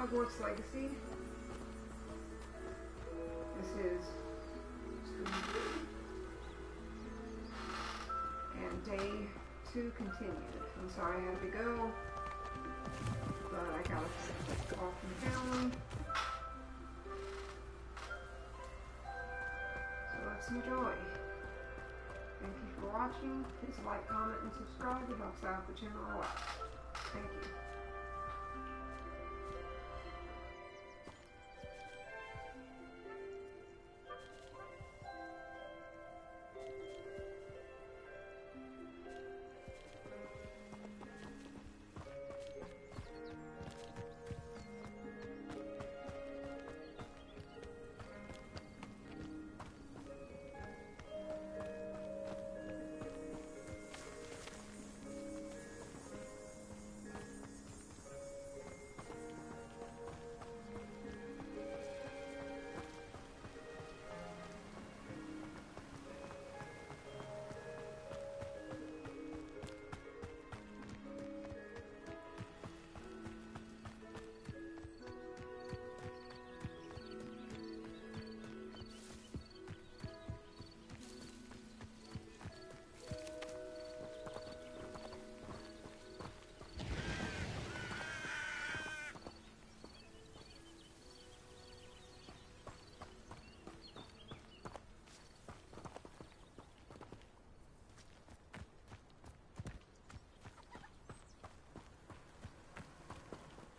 Hogwarts Legacy. This is stream 3. And day 2 continued. I'm sorry I had to go, but I got off from town. So let's enjoy. Thank you for watching. Please like, comment, and subscribe. It helps out the channel a lot. Thank you.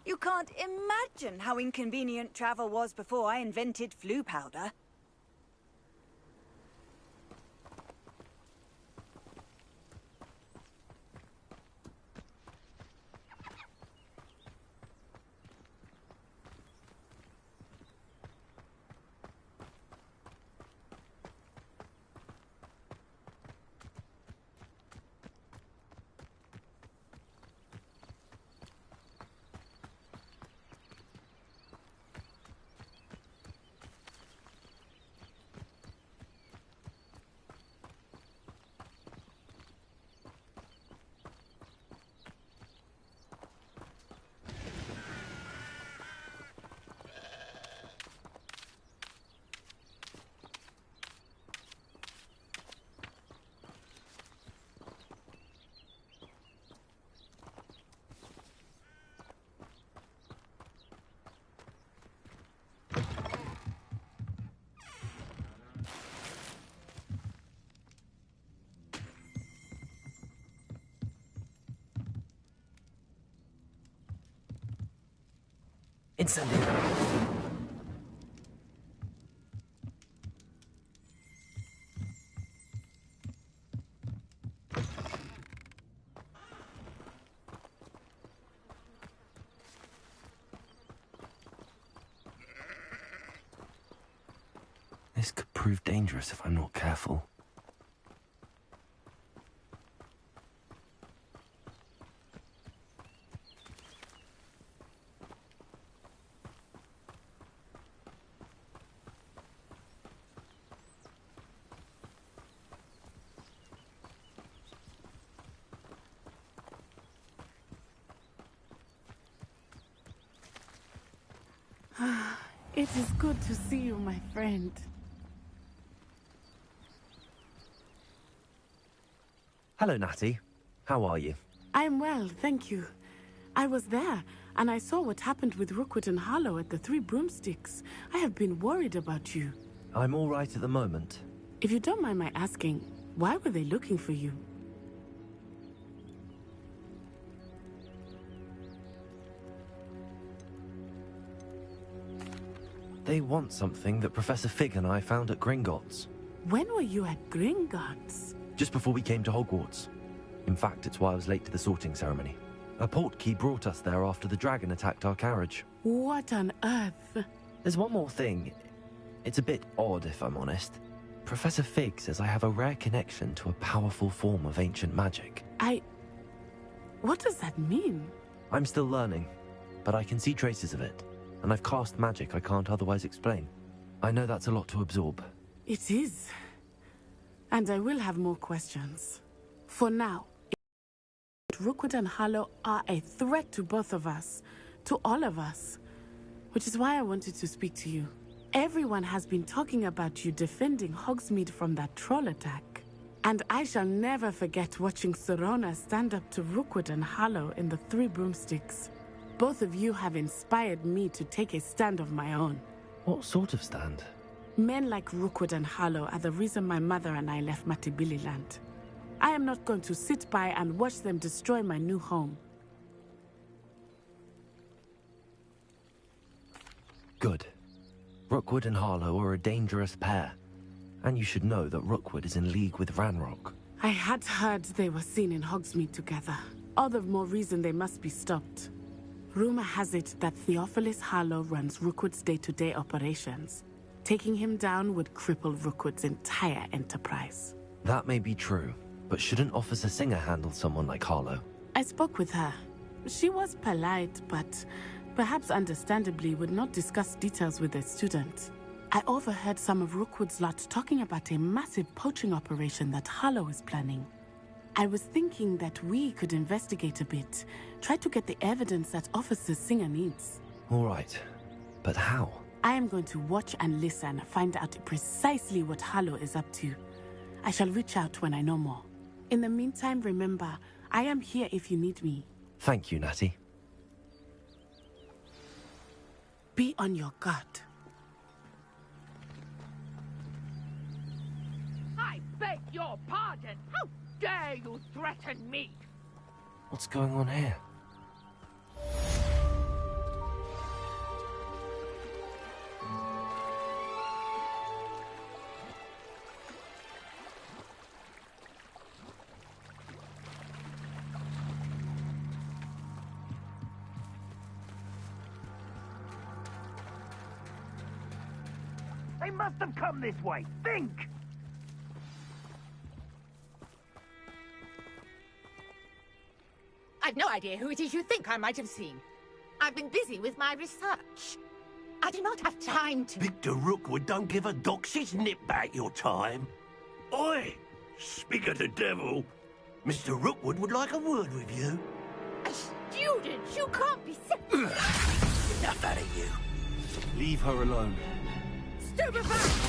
You can't imagine how inconvenient travel was before I invented flu powder. Incendio. This could prove dangerous if I'm not careful. It is good to see you, my friend. Hello, Natty. How are you? I'm well, thank you. I was there, and I saw what happened with Rookwood and Harlow at the Three Broomsticks. I have been worried about you. I'm all right at the moment. If you don't mind my asking, why were they looking for you? They want something that Professor Fig and I found at Gringotts. When were you at Gringotts? Just before we came to Hogwarts. In fact, it's why I was late to the sorting ceremony. A portkey brought us there after the dragon attacked our carriage. What on earth? There's one more thing. It's a bit odd, if I'm honest. Professor Fig says I have a rare connection to a powerful form of ancient magic. What does that mean? I'm still learning, but I can see traces of it. And I've cast magic I can't otherwise explain. I know that's a lot to absorb. It is. And I will have more questions. For now, Rookwood and Harlow are a threat to both of us. To all of us. which is why I wanted to speak to you. Everyone has been talking about you defending Hogsmeade from that troll attack. And I shall never forget watching Serona stand up to Rookwood and Harlow in the Three Broomsticks. Both of you have inspired me to take a stand of my own. What sort of stand? Men like Rookwood and Harlow are the reason my mother and I left Matibili land. I am not going to sit by and watch them destroy my new home. Good. Rookwood and Harlow are a dangerous pair. And you should know that Rookwood is in league with Ranrock. I had heard they were seen in Hogsmeade together. All the more reason they must be stopped. Rumor has it that Theophilus Harlow runs Rookwood's day-to-day operations. Taking him down would cripple Rookwood's entire enterprise. That may be true, but shouldn't Officer Singer handle someone like Harlow? I spoke with her. She was polite, but perhaps understandably would not discuss details with a student. I overheard some of Rookwood's lot talking about a massive poaching operation that Harlow is planning. I was thinking that we could investigate a bit, try to get the evidence that Officer Singer needs. All right, but how? I am going to watch and listen, find out precisely what Harlow is up to. I shall reach out when I know more. In the meantime, remember, I am here if you need me. Thank you, Natty. Be on your guard. I beg your pardon! How dare you threaten me? What's going on here? They must have come this way. Think! I've no idea who it is you think I might have seen. I've been busy with my research. I do not have time to... Victor Rookwood don't give a doxy's nip back your time. Oi! Speak of the devil. Mr. Rookwood would like a word with you. A student? You can't be... Enough out of you. Leave her alone. Stupefy!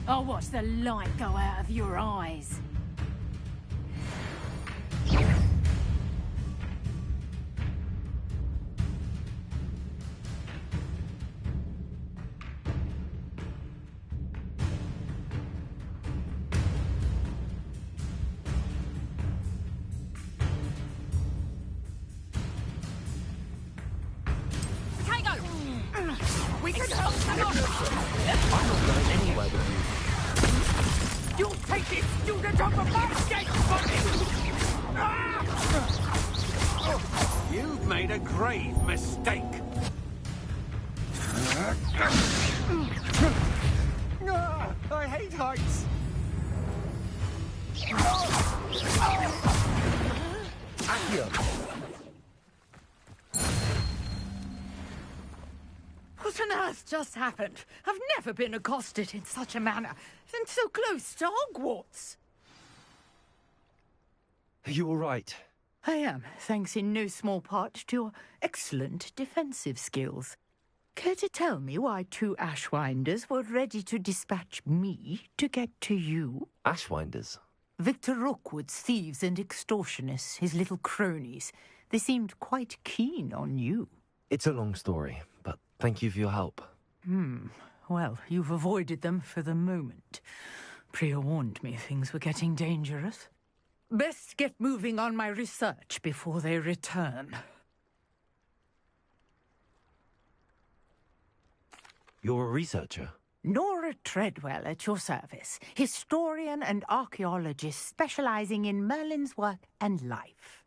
I'll watch the light go out of your eyes. We can help them up! I'm not going anywhere with you. You'll take this student off of my skate, buddy! You've made a grave mistake. I hate heights. Accio! What on earth just happened? I've never been accosted in such a manner, and so close to Hogwarts. Are you all right? I am, thanks in no small part to your excellent defensive skills. Care to tell me why two Ashwinders were ready to dispatch me to get to you? Ashwinders? Victor Rookwood's thieves and extortionists, his little cronies. They seemed quite keen on you. It's a long story, but thank you for your help. Well, you've avoided them for the moment. Priya warned me things were getting dangerous. Best get moving on my research before they return. You're a researcher? Nora Treadwell at your service, historian and archaeologist specializing in Merlin's work and life.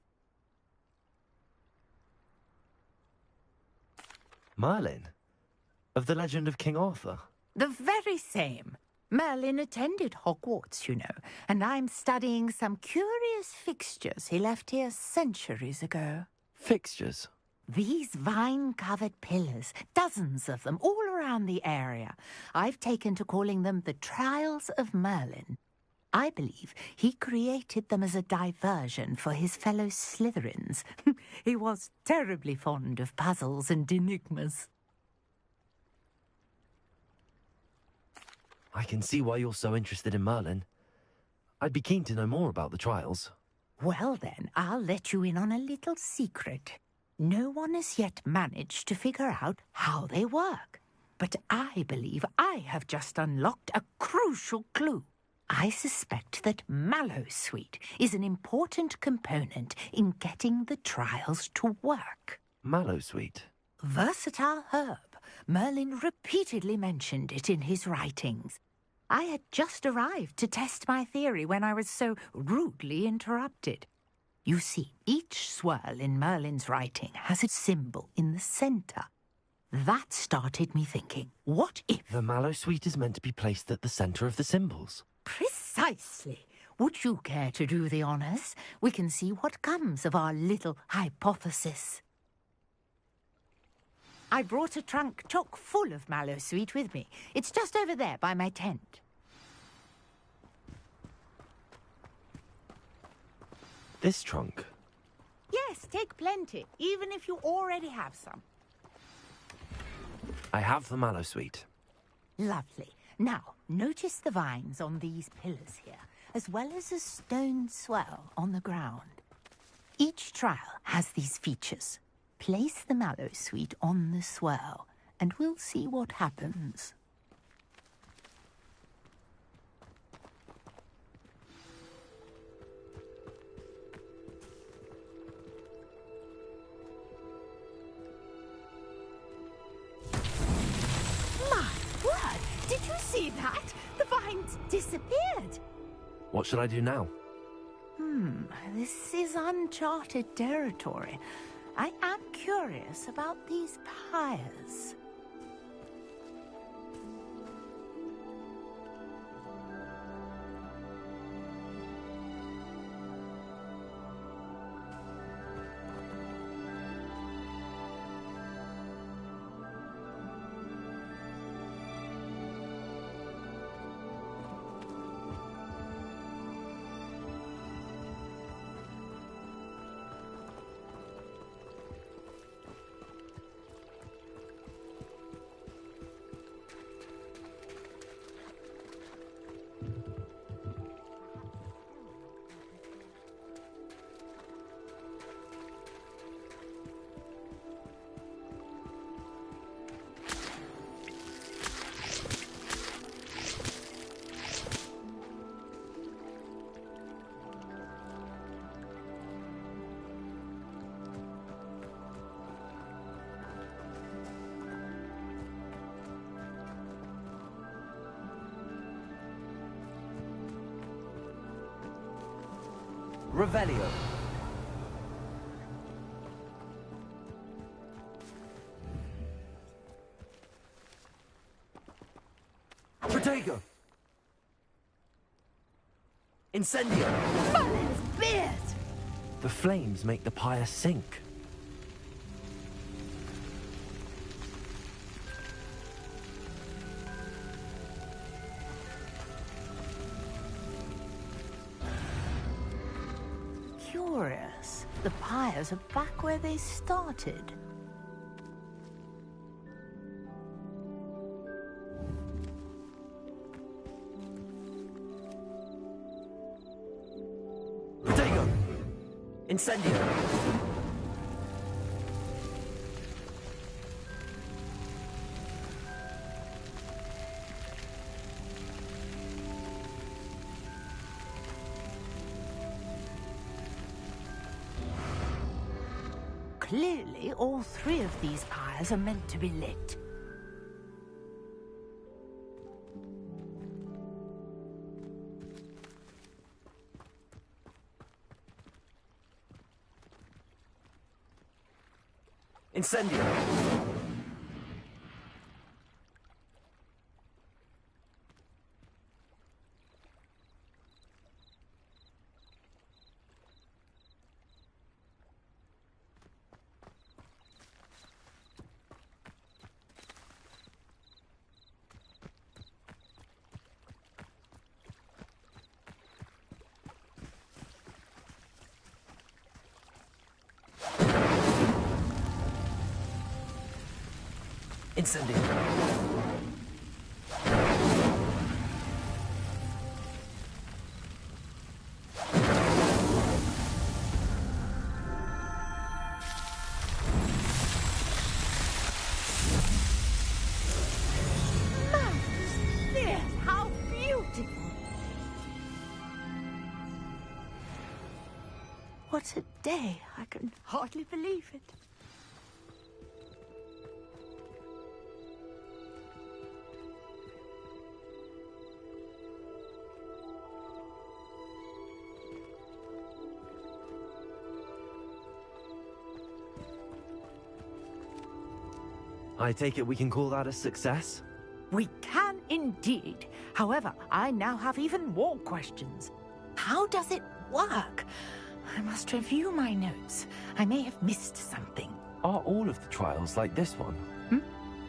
Merlin? Of the legend of King Arthur? The very same. Merlin attended Hogwarts, you know, and I'm studying some curious fixtures he left here centuries ago. Fixtures? These vine-covered pillars, dozens of them, all around the area. I've taken to calling them the Trials of Merlin. I believe he created them as a diversion for his fellow Slytherins. He was terribly fond of puzzles and enigmas. I can see why you're so interested in Merlin. I'd be keen to know more about the trials. Well then, I'll let you in on a little secret. No one has yet managed to figure out how they work. But I believe I have just unlocked a crucial clue. I suspect that Mallowsweet is an important component in getting the trials to work. Mallowsweet? Versatile herb. Merlin repeatedly mentioned it in his writings. I had just arrived to test my theory when I was so rudely interrupted. You see, each swirl in Merlin's writing has a symbol in the centre. That started me thinking, what if... The Mallowsweet is meant to be placed at the centre of the symbols. Precisely. Would you care to do the honours? We can see what comes of our little hypothesis. I brought a trunk chock full of Mallowsweet with me. It's just over there by my tent. This trunk? Yes, take plenty, even if you already have some. I have the Mallowsweet. Lovely. Now, notice the vines on these pillars here, as well as a stone swell on the ground. Each trial has these features. Place the Mallowsweet on the swirl, and we'll see what happens. My word! Did you see that? The vines disappeared. What should I do now? This is uncharted territory. I am curious about these pyres. Revelio. Protego. Incendio. Merlin's beard! The flames make the pyre sink. Curious. The pyres are back where they started. Protego. Incendio. Clearly, all three of these pyres are meant to be lit. Incendio. Incendio. Yes, how beautiful! What a day. I can hardly believe it. I take it we can call that a success? We can indeed. However, I now have even more questions. How does it work? I must review my notes. I may have missed something. Are all of the trials like this one?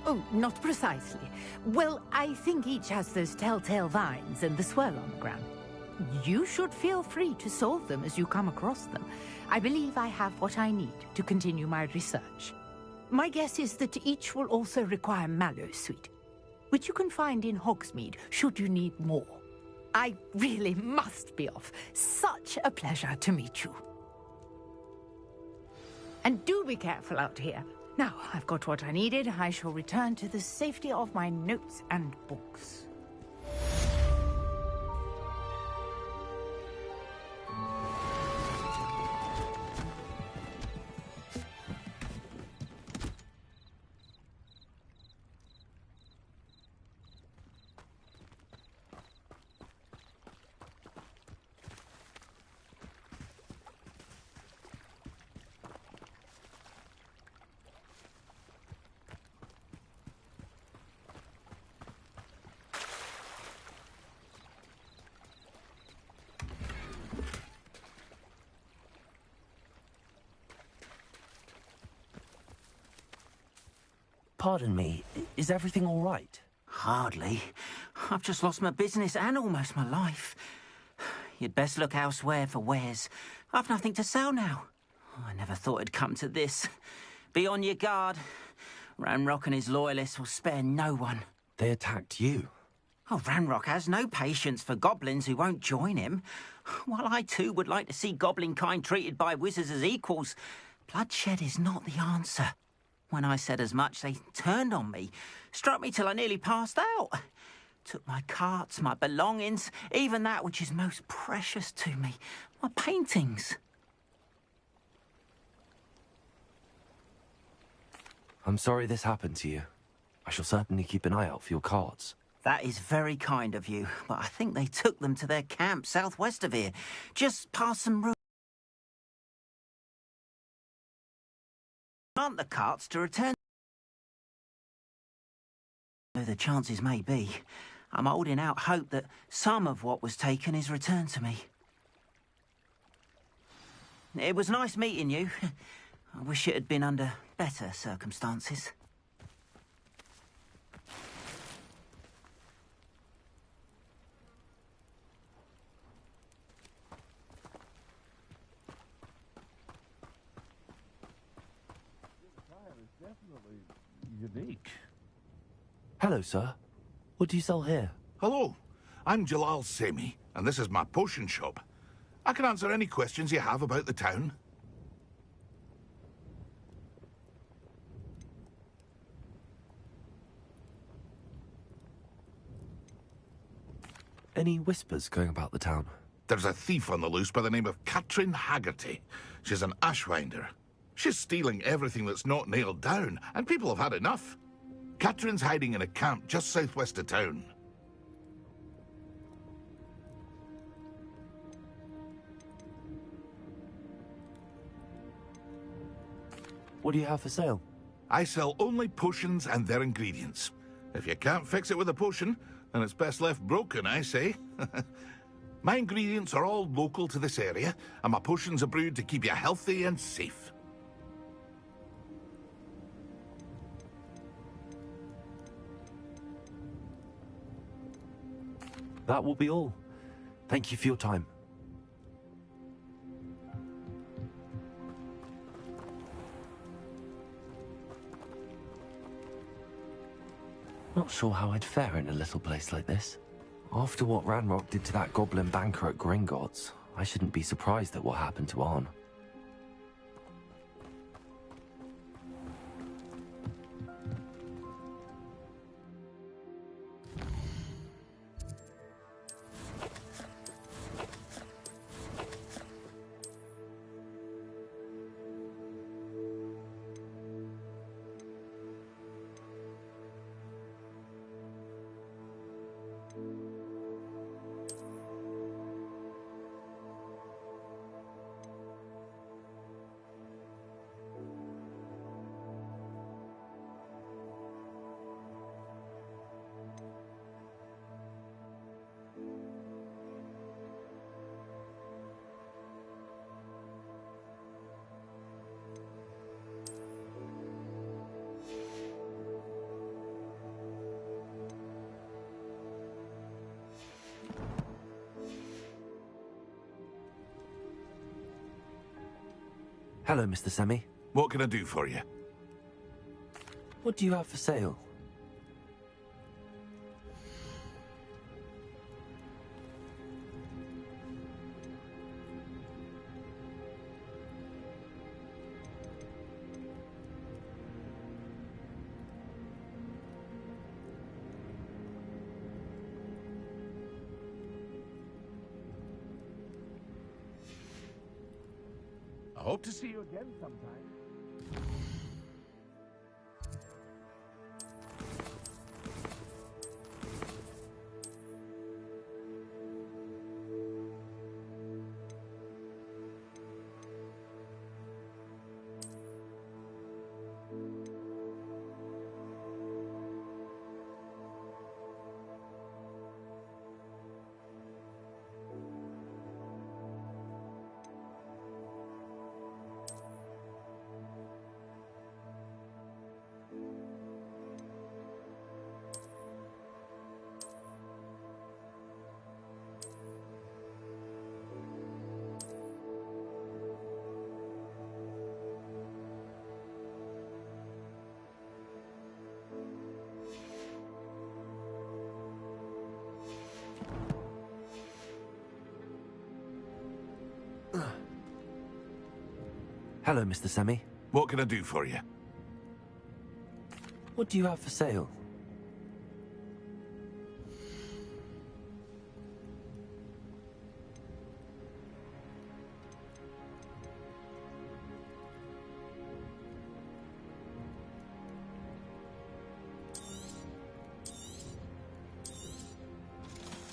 Oh, not precisely. Well, I think each has those telltale vines and the swirl on the ground. You should feel free to solve them as you come across them. I believe I have what I need to continue my research. My guess is that each will also require mallow sweet, which you can find in Hogsmeade should you need more. I really must be off. Such a pleasure to meet you. And do be careful out here. Now, I've got what I needed. I shall return to the safety of my notes and books. Pardon me, is everything all right? Hardly. I've just lost my business and almost my life. You'd best look elsewhere for wares. I've nothing to sell now. I never thought it'd come to this. Be on your guard. Ranrock and his loyalists will spare no one. They attacked you? Oh, Ranrock has no patience for goblins who won't join him. While I too would like to see goblin kind treated by wizards as equals, bloodshed is not the answer. When I said as much, they turned on me, struck me till I nearly passed out. Took my carts, my belongings, even that which is most precious to me, my paintings. I'm sorry this happened to you. I shall certainly keep an eye out for your cards. That is very kind of you, but I think they took them to their camp southwest of here, just past some ruins. Aren't the carts to return? Though the chances may be, I'm holding out hope that some of what was taken is returned to me. It was nice meeting you. I wish it had been under better circumstances. Unique. Hello, sir. What do you sell here? Hello, I'm Jalal Semi, and this is my potion shop. I can answer any questions you have about the town. Any whispers going about the town? There's a thief on the loose by the name of Katrin Haggerty. She's an ashwinder. She's stealing everything that's not nailed down, and people have had enough. Katrin's hiding in a camp just southwest of town. What do you have for sale? I sell only potions and their ingredients. If you can't fix it with a potion, then it's best left broken, I say. My ingredients are all local to this area, and my potions are brewed to keep you healthy and safe. That will be all. Thank you for your time. Not sure how I'd fare in a little place like this. After what Ranrock did to that goblin banker at Gringotts, I shouldn't be surprised at what happened to Arn. Hello, Mr. Semi. What can I do for you? What do you have for sale? I hope to see you again sometime. Hello, Mr. Semi. What can I do for you? What do you have for sale?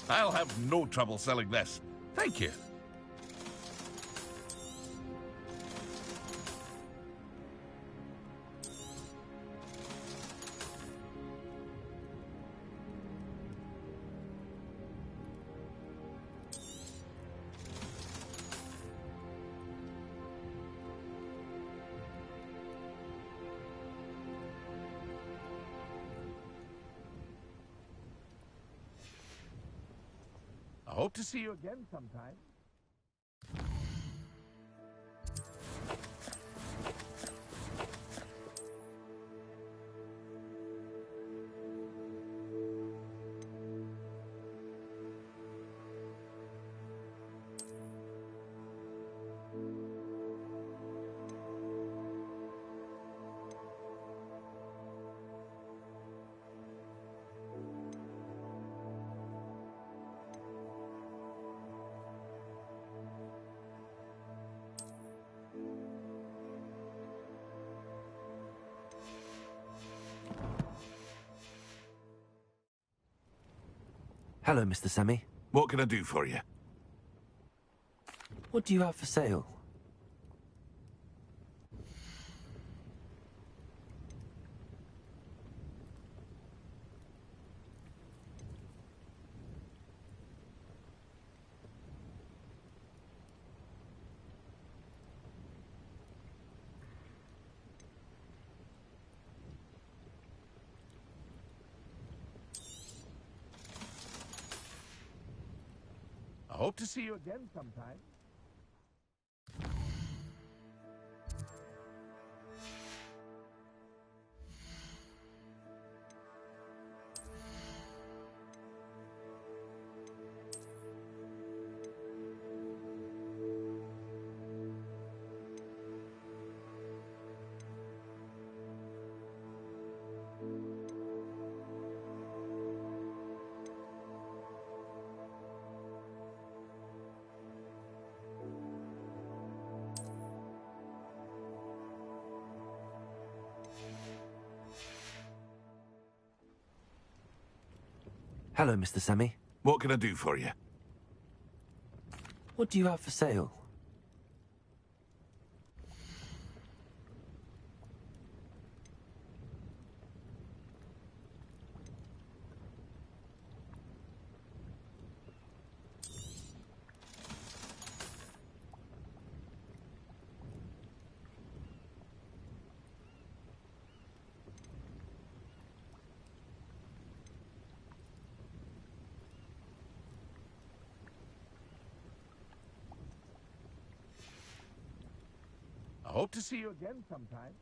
I'll have no trouble selling this. Thank you. I hope to see you again sometime. Hello, Mr. Semi. What can I do for you? What do you have for sale? I hope to see you again sometime. Hello, Mr. Semi. What can I do for you? What do you have for sale? I hope to see you again sometime.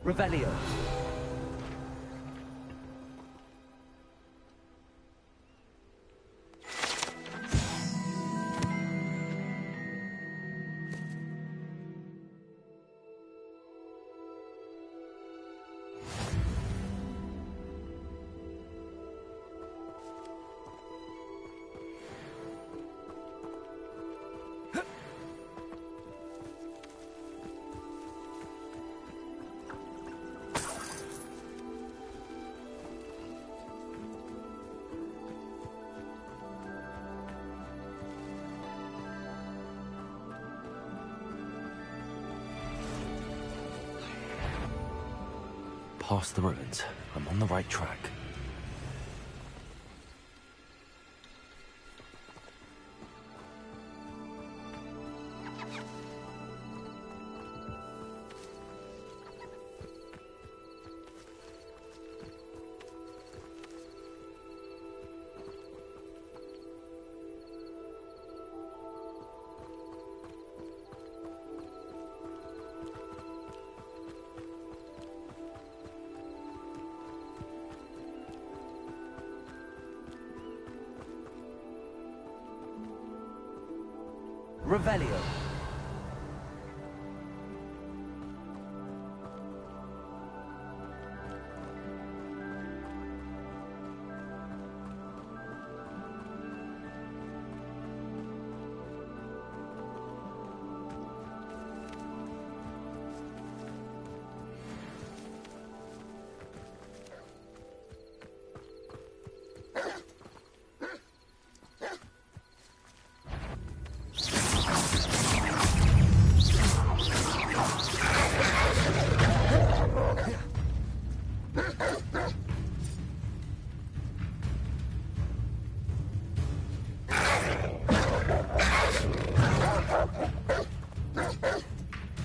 Revelio. Past the ruins. I'm on the right track. Revelio.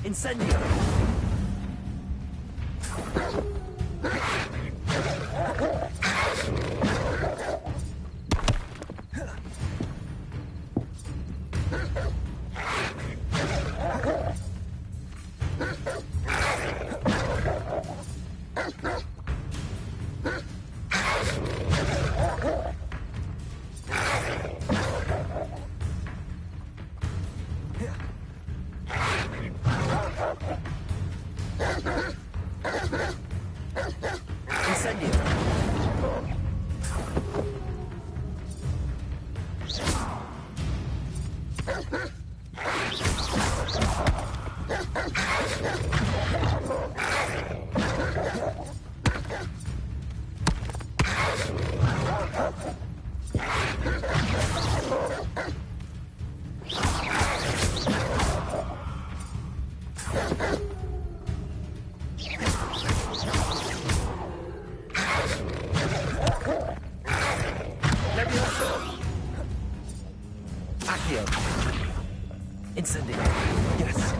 Incendio! Incendio. Yes.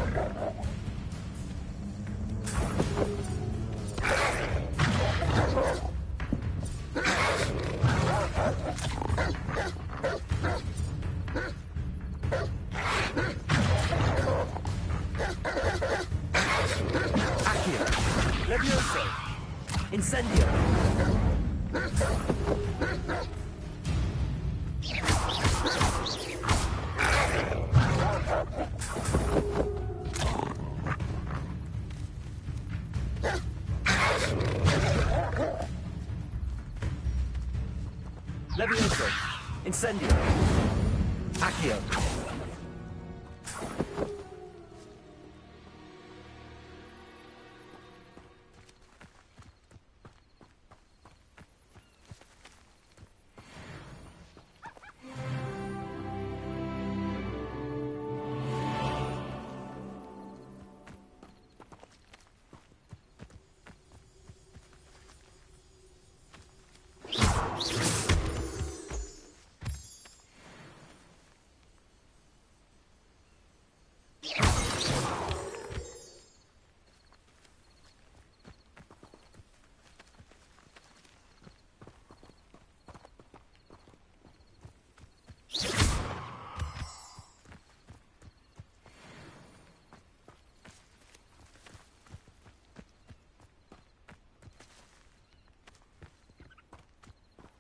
Accio. Levioso. Incendio. Levioso. Incendio. Accio.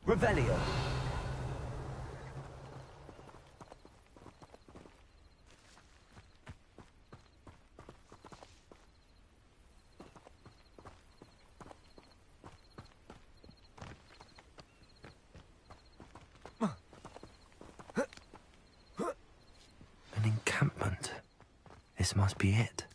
Revelio. An encampment. This must be it.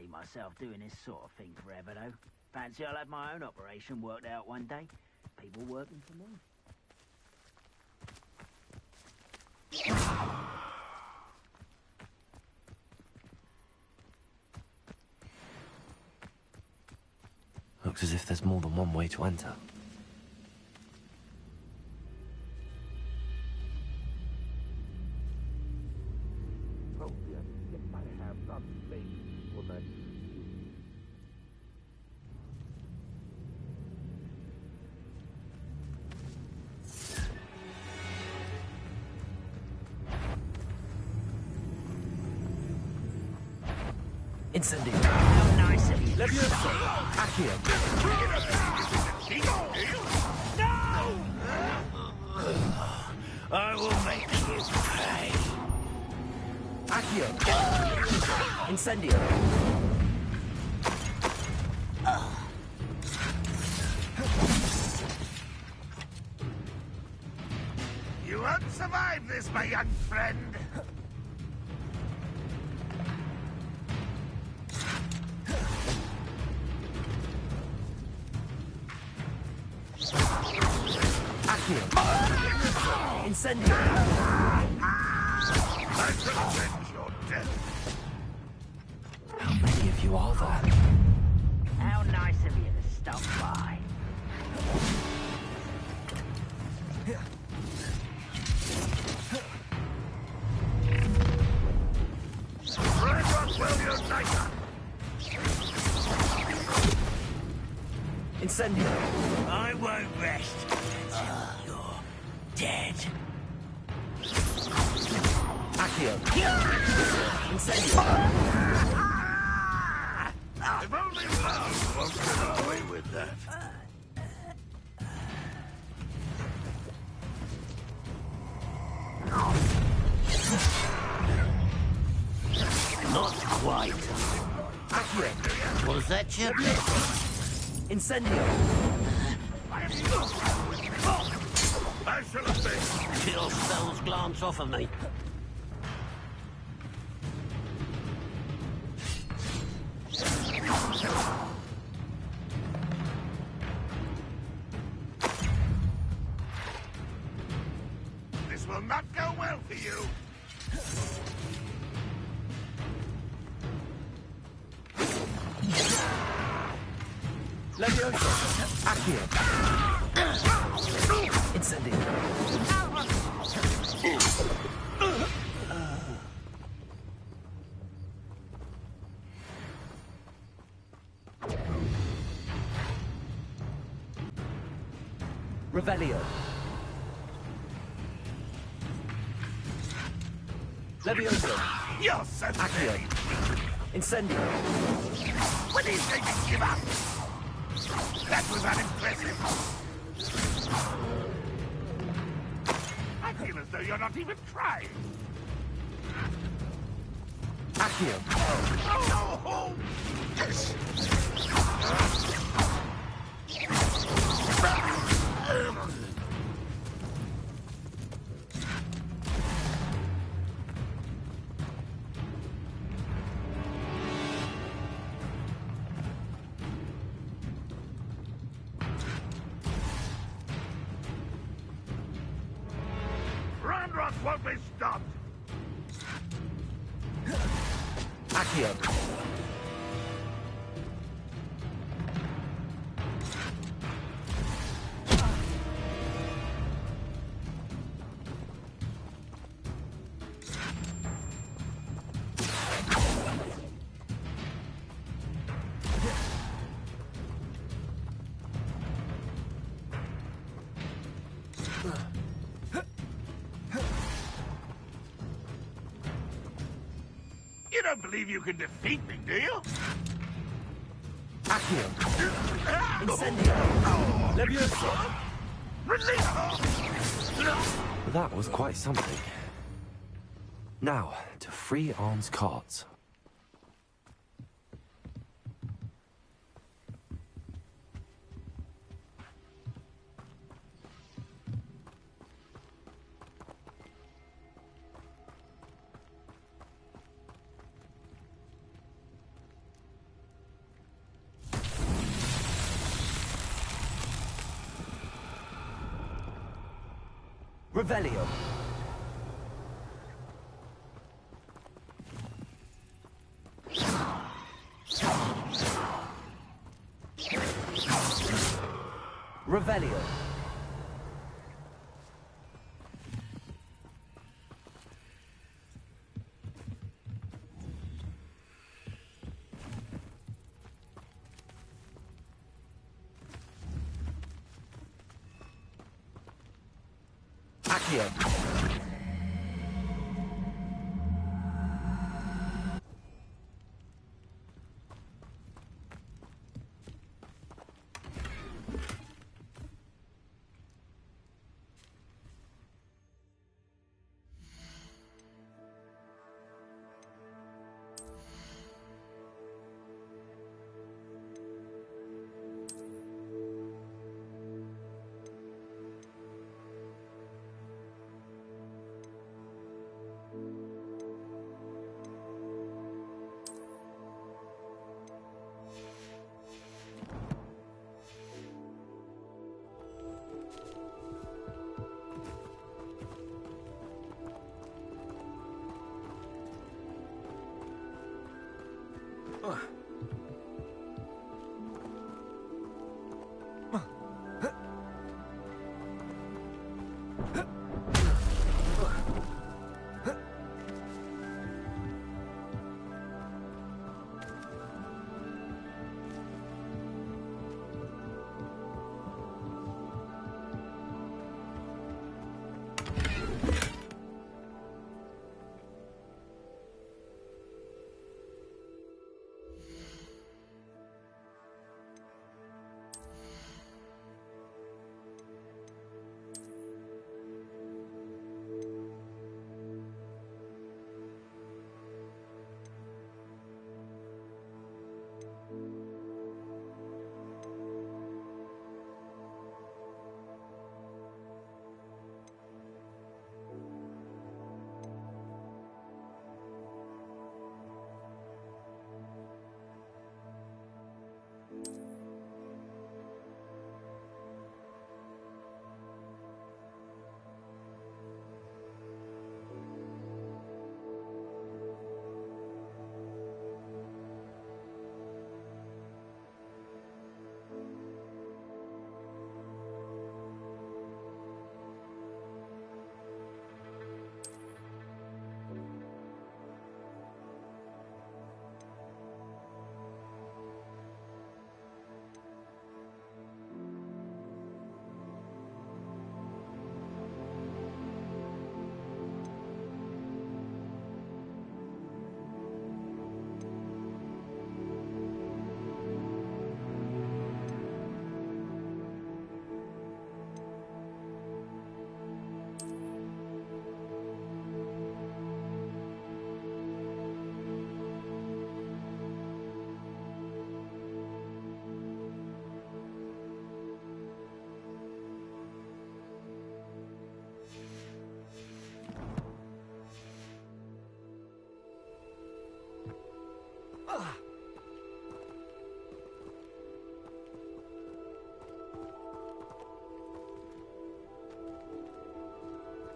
Myself doing this sort of thing forever, though. Fancy I'll have my own operation worked out one day. People working for me. Looks as if there's more than one way to enter. Incendio. How nice of you. Levioso! Accio! I will make you pay. Accio! Incendio! You won't survive this, my young friend. Accio! Incendio! I shall avenge your death. How many of you are there? How nice of you to stop by. Right on, well, you're nice. Incendio! I won't rest until you're dead. Accio! Incendio! If only love won't get away with that. Not quite. Accio! Was that your best? Incendio! I shall obey. Till spells glance off of me. This will not go well for you. Levioso! Accio! Incendio! Revelio! Levioso! You're so Accio! Incendio! When he's going to give up. That was unimpressive. I feel as though you're not even trying. Accio! Oh! Yes! Randrock won't be stopped. Accio! You don't believe you can defeat me, do you? Accio! Incendio! Levioso! That was quite something. Now, to free arms cards. Revelio. Revelio. Accio.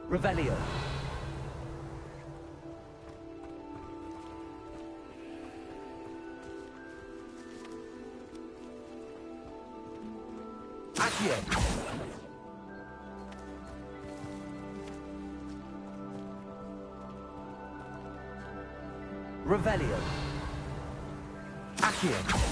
Revelio. Accio. Revelio. Accio.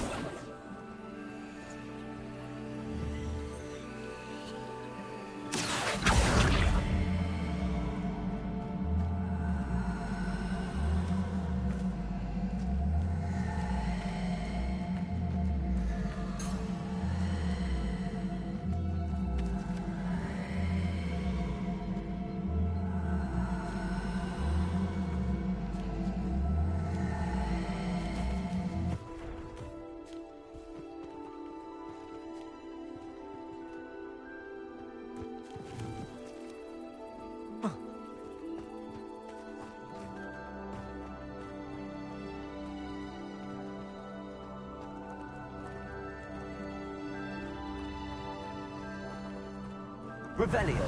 Revelio.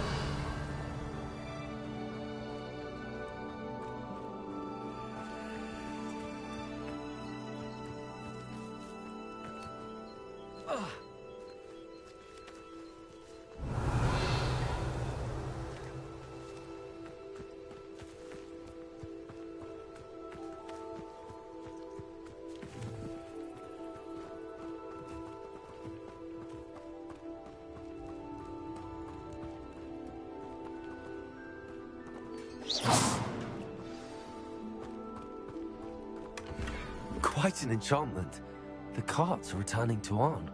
Quite an enchantment. The carts are returning to Arn.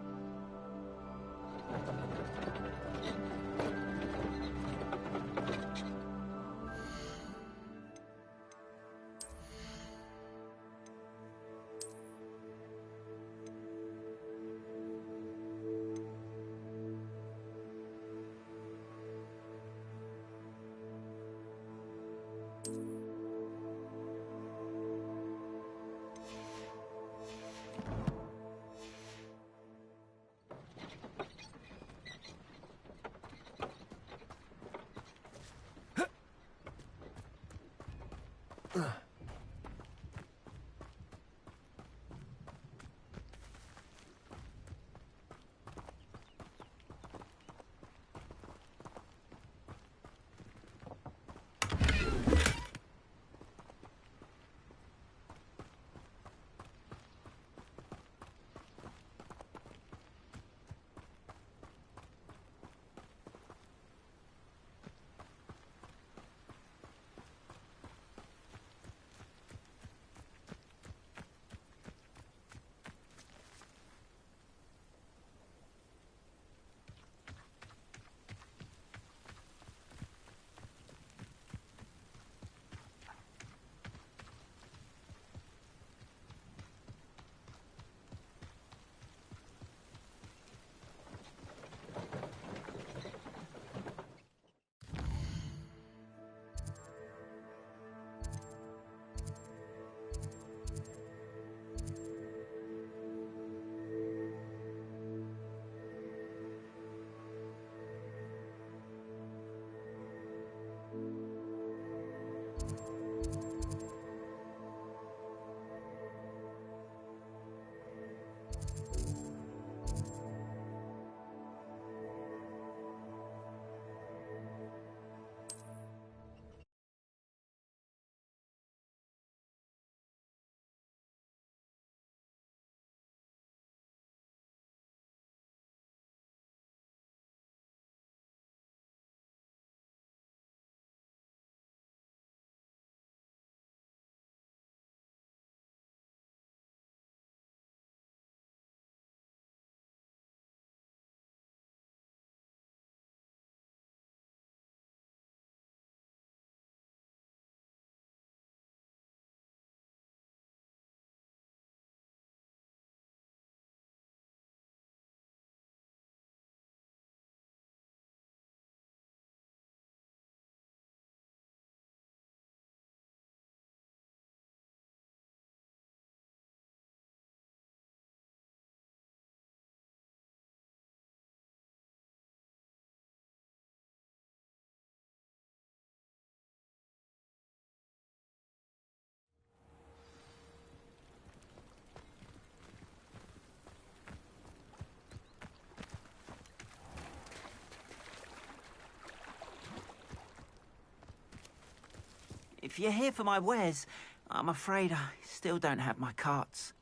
if you're here for my wares, I'm afraid I still don't have my carts.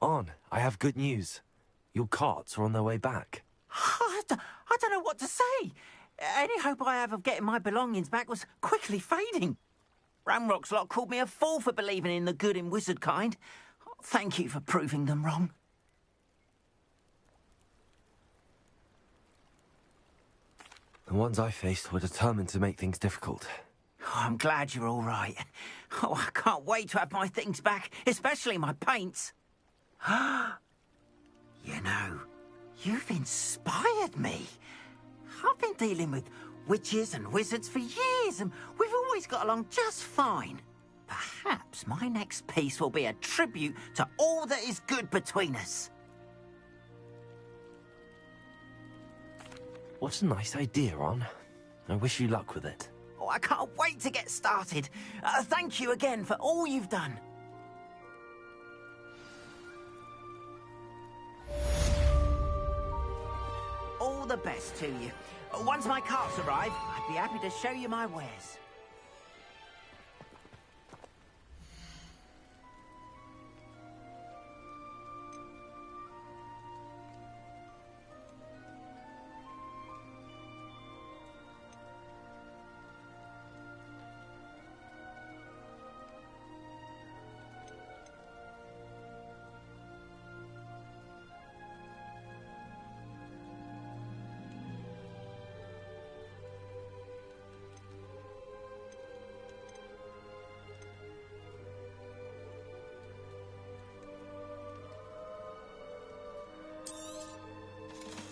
On, I have good news. Your carts are on their way back. I don't know what to say. Any hope I have of getting my belongings back was quickly fading. Ramrock's lot called me a fool for believing in the good in wizard kind. Thank you for proving them wrong. The ones I faced were determined to make things difficult. Oh, I'm glad you're all right. Oh, I can't wait to have my things back, especially my paints. You know, you've inspired me. I've been dealing with witches and wizards for years, and we've always got along just fine. Perhaps my next piece will be a tribute to all that is good between us. What a nice idea, Ron. I wish you luck with it. Oh, I can't wait to get started. Thank you again for all you've done. All the best to you. Once my carts arrive, I'd be happy to show you my wares.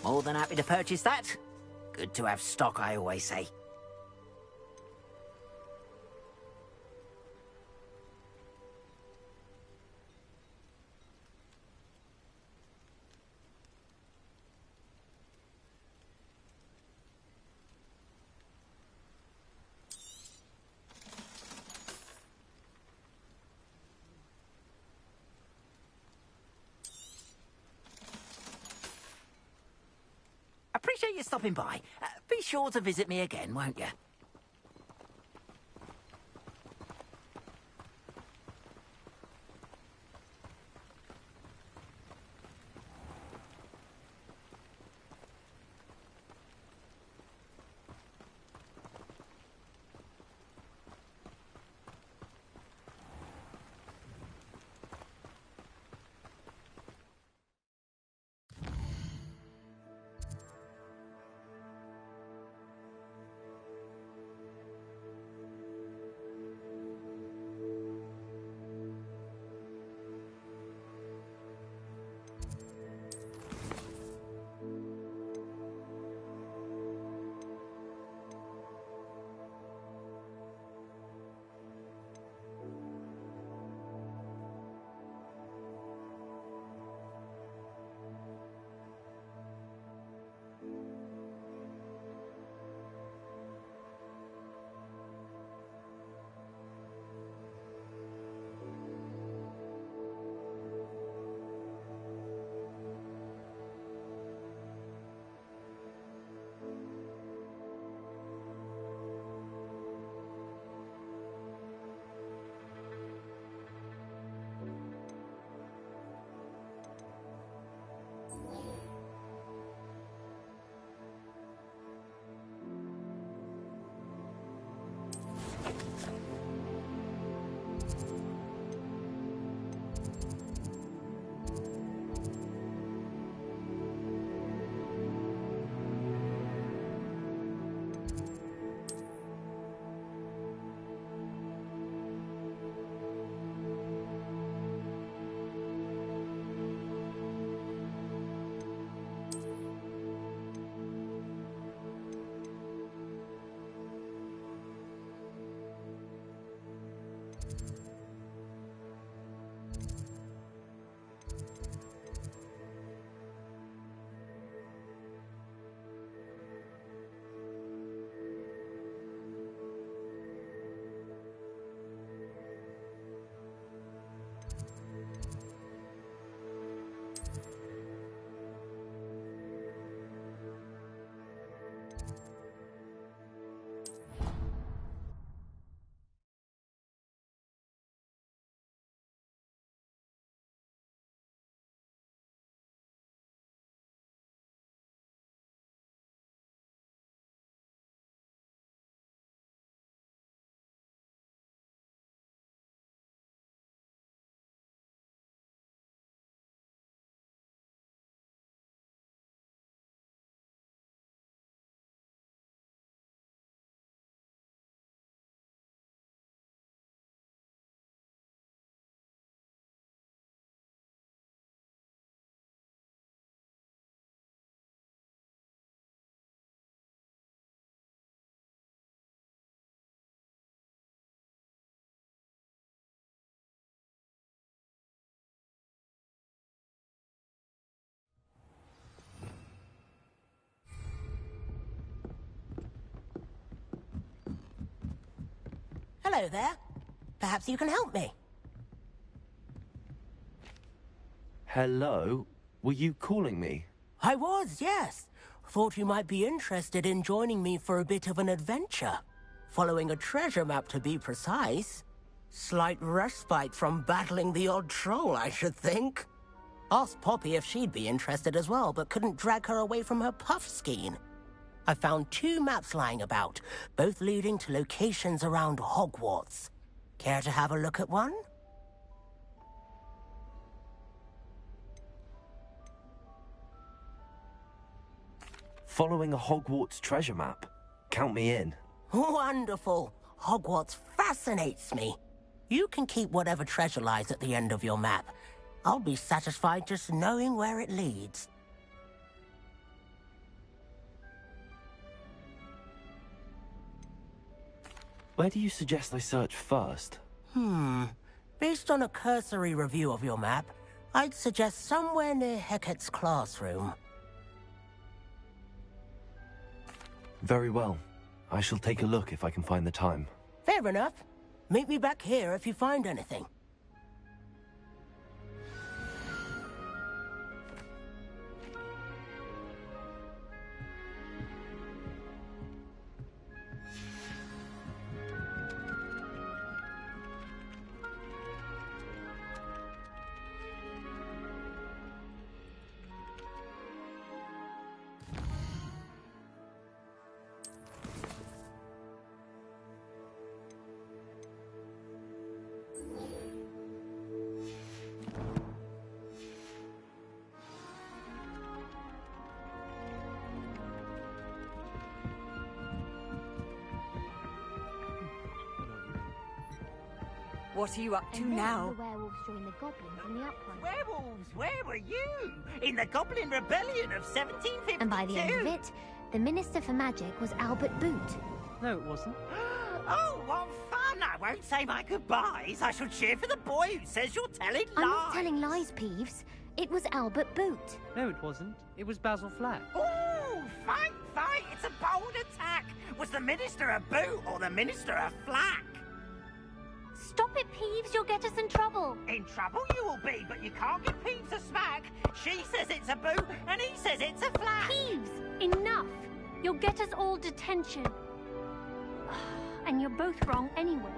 More than happy to purchase that. Good to have stock, I always say. Appreciate you stopping by. Be sure to visit me again, won't you? Hello there. Perhaps you can help me. Hello? Were you calling me? I was, yes. Thought you might be interested in joining me for a bit of an adventure. Following a treasure map, to be precise. Slight respite from battling the odd troll, I should think. Asked Poppy if she'd be interested as well, but couldn't drag her away from her puff skein. I found 2 maps lying about, both leading to locations around Hogwarts. Care to have a look at one? Following a Hogwarts treasure map? Count me in. Wonderful. Hogwarts fascinates me. You can keep whatever treasure lies at the end of your map. I'll be satisfied just knowing where it leads. Where do you suggest I search first? Based on a cursory review of your map, I'd suggest somewhere near Hecat's classroom. Very well. I shall take a look if I can find the time. Fair enough. Meet me back here if you find anything. What are you up to And then now? the werewolves joined the goblins in the uprising. Werewolves, where were you? In the Goblin Rebellion of 1752? And by the end of it, the Minister for Magic was Albert Boot. No, it wasn't. Oh, what fun! I won't say my goodbyes. I shall cheer for the boy who says you're telling lies. I'm not telling lies, Peeves. It was Albert Boot. No, it wasn't. It was Basil Flack. Oh, fight, fight! It's a bold attack. Was the Minister a boot or the Minister a flack? Stop it, Peeves. You'll get us in trouble. In trouble you will be, but you can't give Peeves a smack. She says it's a boot, and he says it's a flack. Peeves, enough. You'll get us all detention. And you're both wrong anyway.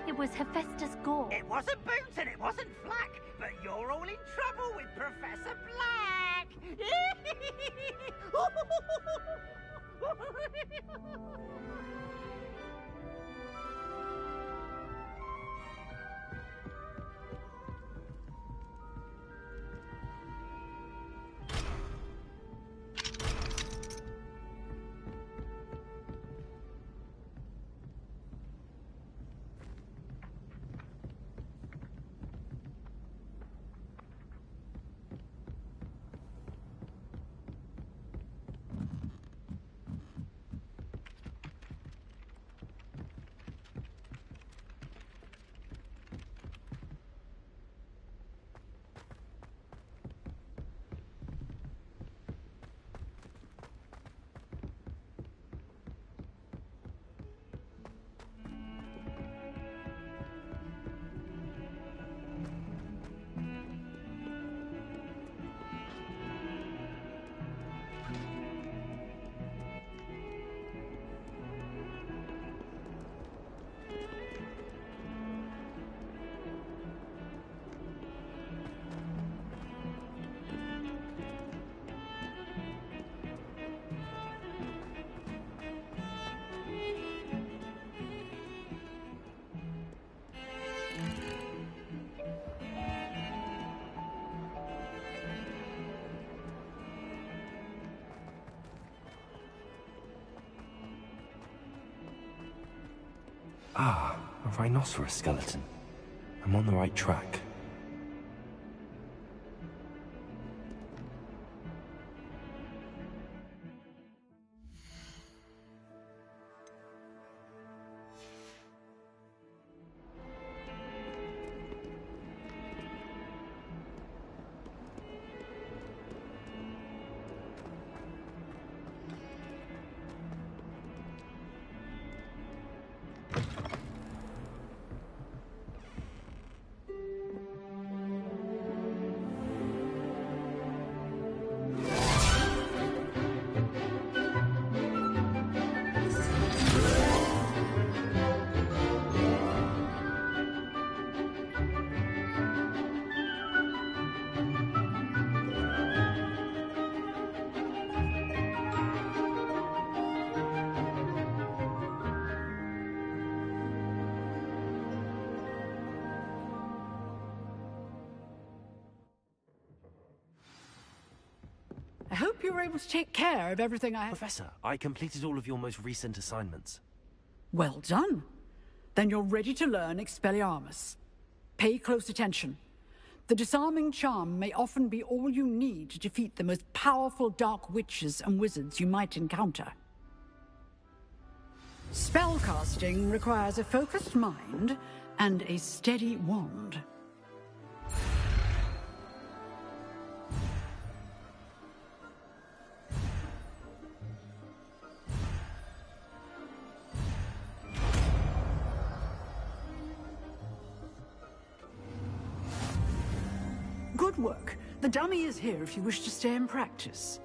It was Hephaestus Gore. It wasn't boot and it wasn't flack, but you're all in trouble with Professor Black. Ah, a rhinoceros skeleton. I'm on the right track. hope you were able to take care of everything I had. Professor, I completed all of your most recent assignments. Well done. Then you're ready to learn Expelliarmus. Pay close attention. The disarming charm may often be all you need to defeat the most powerful dark witches and wizards you might encounter. Spellcasting requires a focused mind and a steady wand. Good work. The dummy is here if you wish to stay and practice.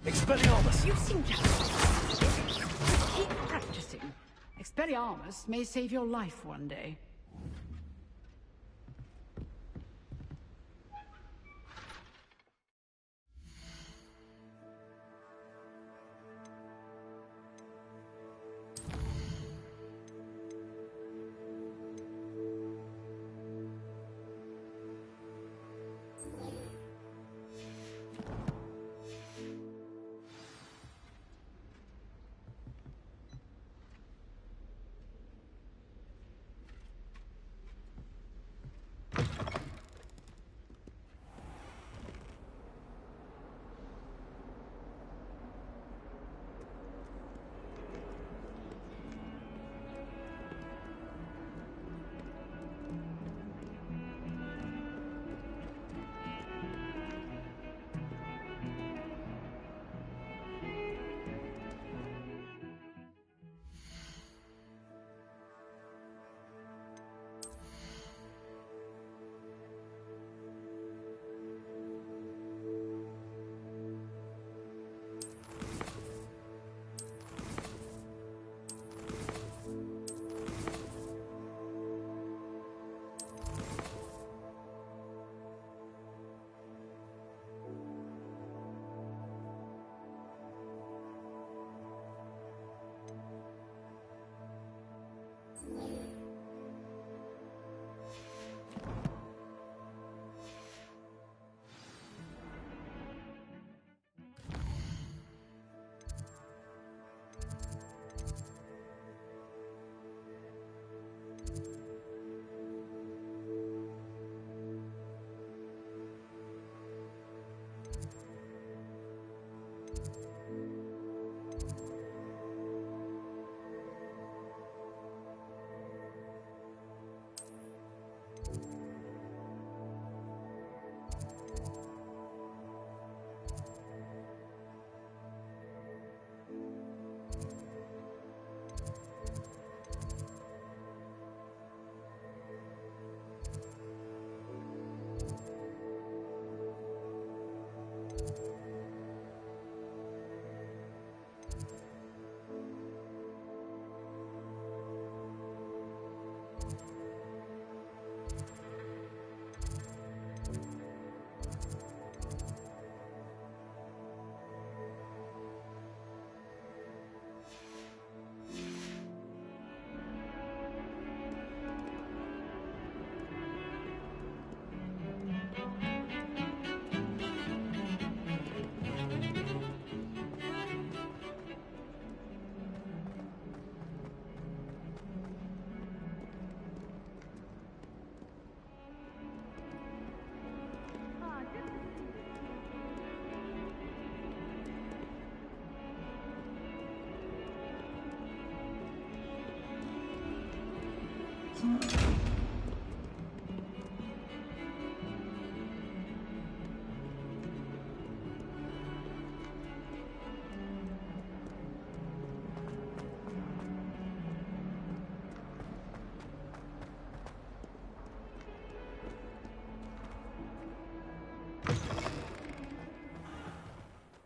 Expelliarmus! You seem to keep practicing. Expelliarmus may save your life one day.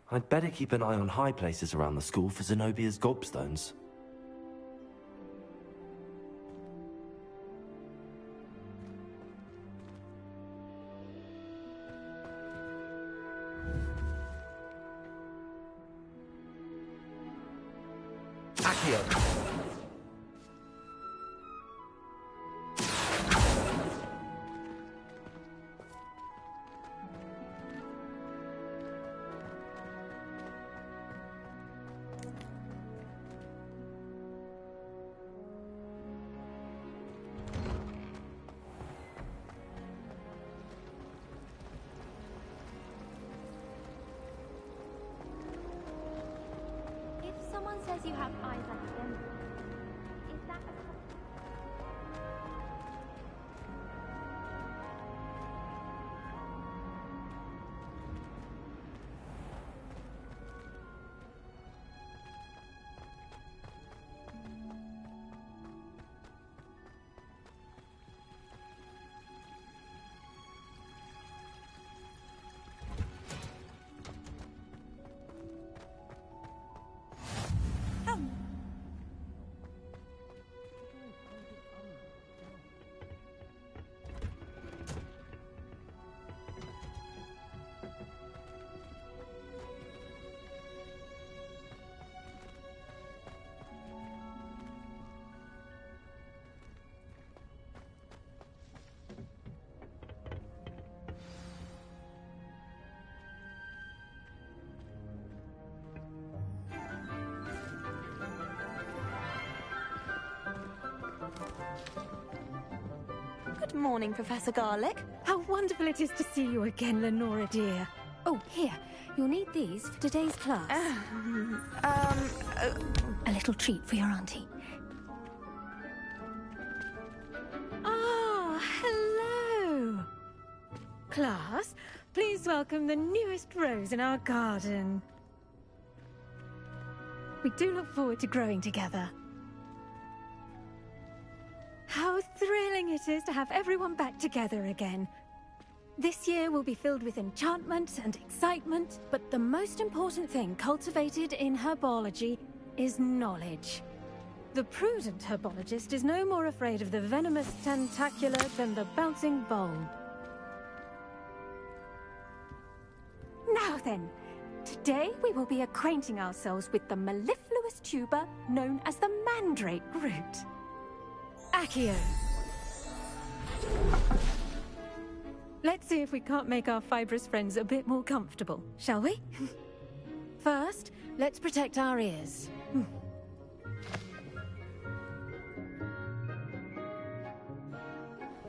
I'd better keep an eye on high places around the school for Zenobia's gobstones. Someone says you have eyes like a dental. Is that Good morning, Professor Garlick. How wonderful it is to see you again, Lenora dear. Oh, here. You'll need these for today's class. A little treat for your auntie. Ah, hello. Class, please welcome the newest rose in our garden. We do look forward to growing together. How thrilling it is to have everyone back together again. This year will be filled with enchantment and excitement, but the most important thing cultivated in herbology is knowledge. The prudent herbologist is no more afraid of the venomous tentacula than the bouncing bulb. Now then, today we will be acquainting ourselves with the mellifluous tuber known as the mandrake root. Accio. Let's see if we can't make our fibrous friends a bit more comfortable, shall we? First, let's protect our ears.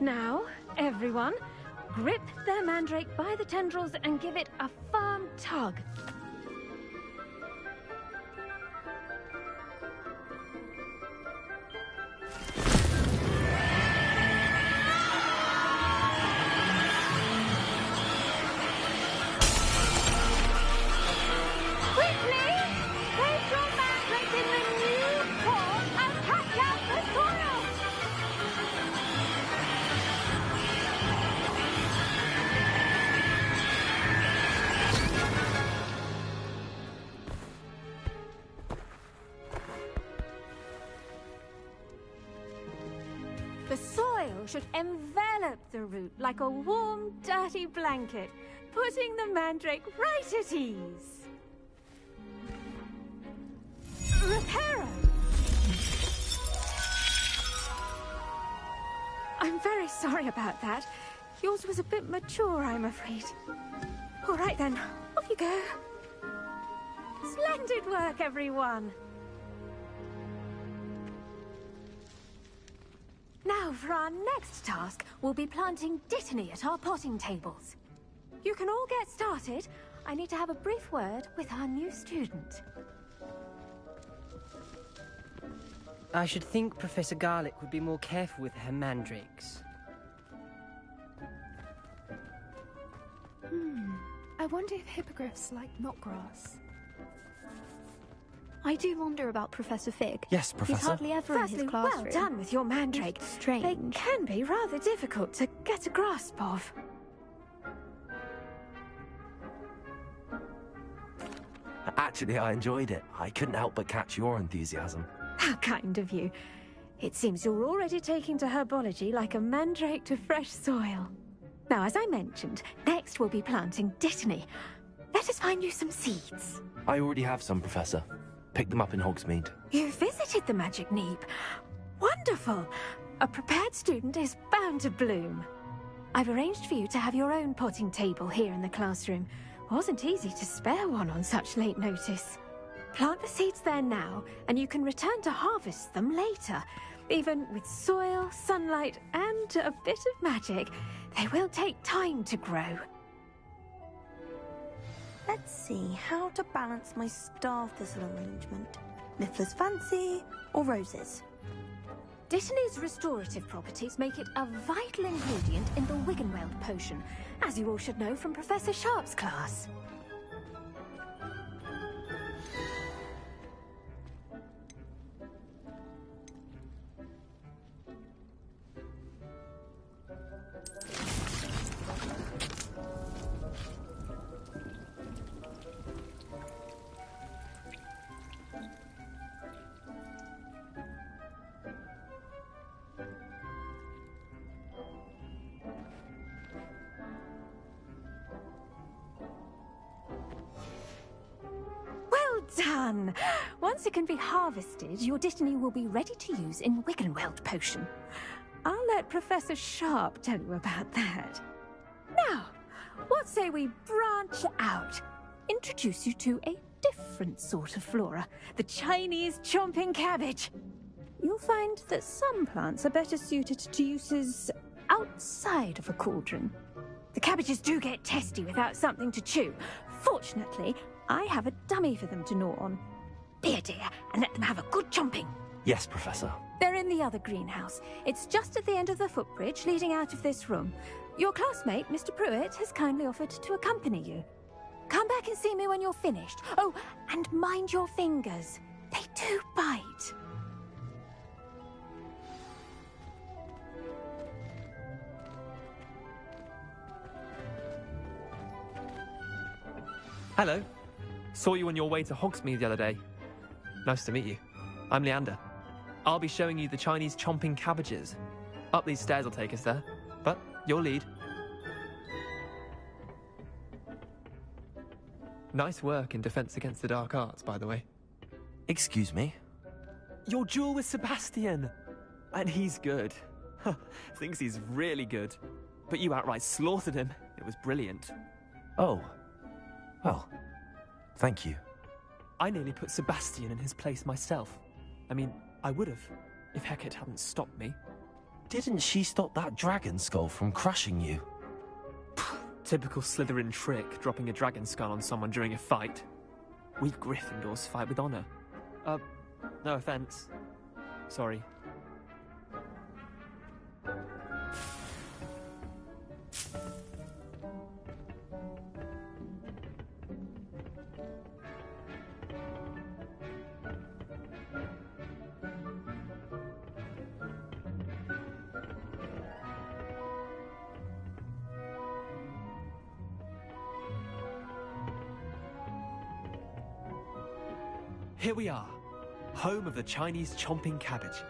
Now, everyone, grip their mandrake by the tendrils and give it a firm tug. Quickly! Place your mandrake in the new form and catch out the soil! The soil should envelop the root like a warm, dirty blanket, putting the mandrake right at ease. Reparo! I'm very sorry about that. Yours was a bit mature, I'm afraid. All right then, off you go. Splendid work, everyone. Now, for our next task, we'll be planting dittany at our potting tables. You can all get started. I need to have a brief word with our new student. I should think Professor Garlick would be more careful with her mandrakes. I wonder if hippogriffs like knotgrass. I do wonder about Professor Fig. Yes, Professor. He's hardly ever in Firstly, his classroom. well done with your mandrake. It's strange. They can be rather difficult to get a grasp of. Actually, I enjoyed it. I couldn't help but catch your enthusiasm. How kind of you. It seems you're already taking to herbology like a mandrake to fresh soil. Now, as I mentioned, next we'll be planting dittany. Let us find you some seeds. I already have some, Professor. Picked them up in Hogsmeade. You visited the Magic Neep. Wonderful! A prepared student is bound to bloom. I've arranged for you to have your own potting table here in the classroom. Wasn't easy to spare one on such late notice. Plant the seeds there now, and you can return to harvest them later. Even with soil, sunlight, and a bit of magic, they will take time to grow. Let's see how to balance my star thistle arrangement. Niffler's fancy or roses? Dittany's restorative properties make it a vital ingredient in the Wiggenweld potion, as you all should know from Professor Sharp's class. Done! Once it can be harvested, your dittany will be ready to use in Wiggenweld potion. I'll let Professor Sharp tell you about that. Now, what say we branch out? Introduce you to a different sort of flora, the Chinese chomping cabbage. You'll find that some plants are better suited to uses outside of a cauldron. The cabbages do get testy without something to chew. Fortunately, I have a dummy for them to gnaw on. Be a dear and let them have a good chomping. Yes, Professor. They're in the other greenhouse. It's just at the end of the footbridge leading out of this room. Your classmate, Mr. Pruitt, has kindly offered to accompany you. Come back and see me when you're finished. Oh, and mind your fingers. They do bite. Hello. Saw you on your way to Hogsmeade the other day. Nice to meet you. I'm Leander. I'll be showing you the Chinese chomping cabbages. Up these stairs will take us there, but your lead. Nice work in Defense Against the Dark Arts, by the way. Excuse me? Your duel with Sebastian! And he's good. Thinks he's really good. But you outright slaughtered him. It was brilliant. Oh. Well, thank you. I nearly put Sebastian in his place myself. I mean, I would have, if Hecate hadn't stopped me. Didn't she stop that dragon skull from crushing you? Typical Slytherin trick, dropping a dragon skull on someone during a fight. We Gryffindors fight with honor. No offense. Sorry. Here we are, home of the Chinese chomping cabbage.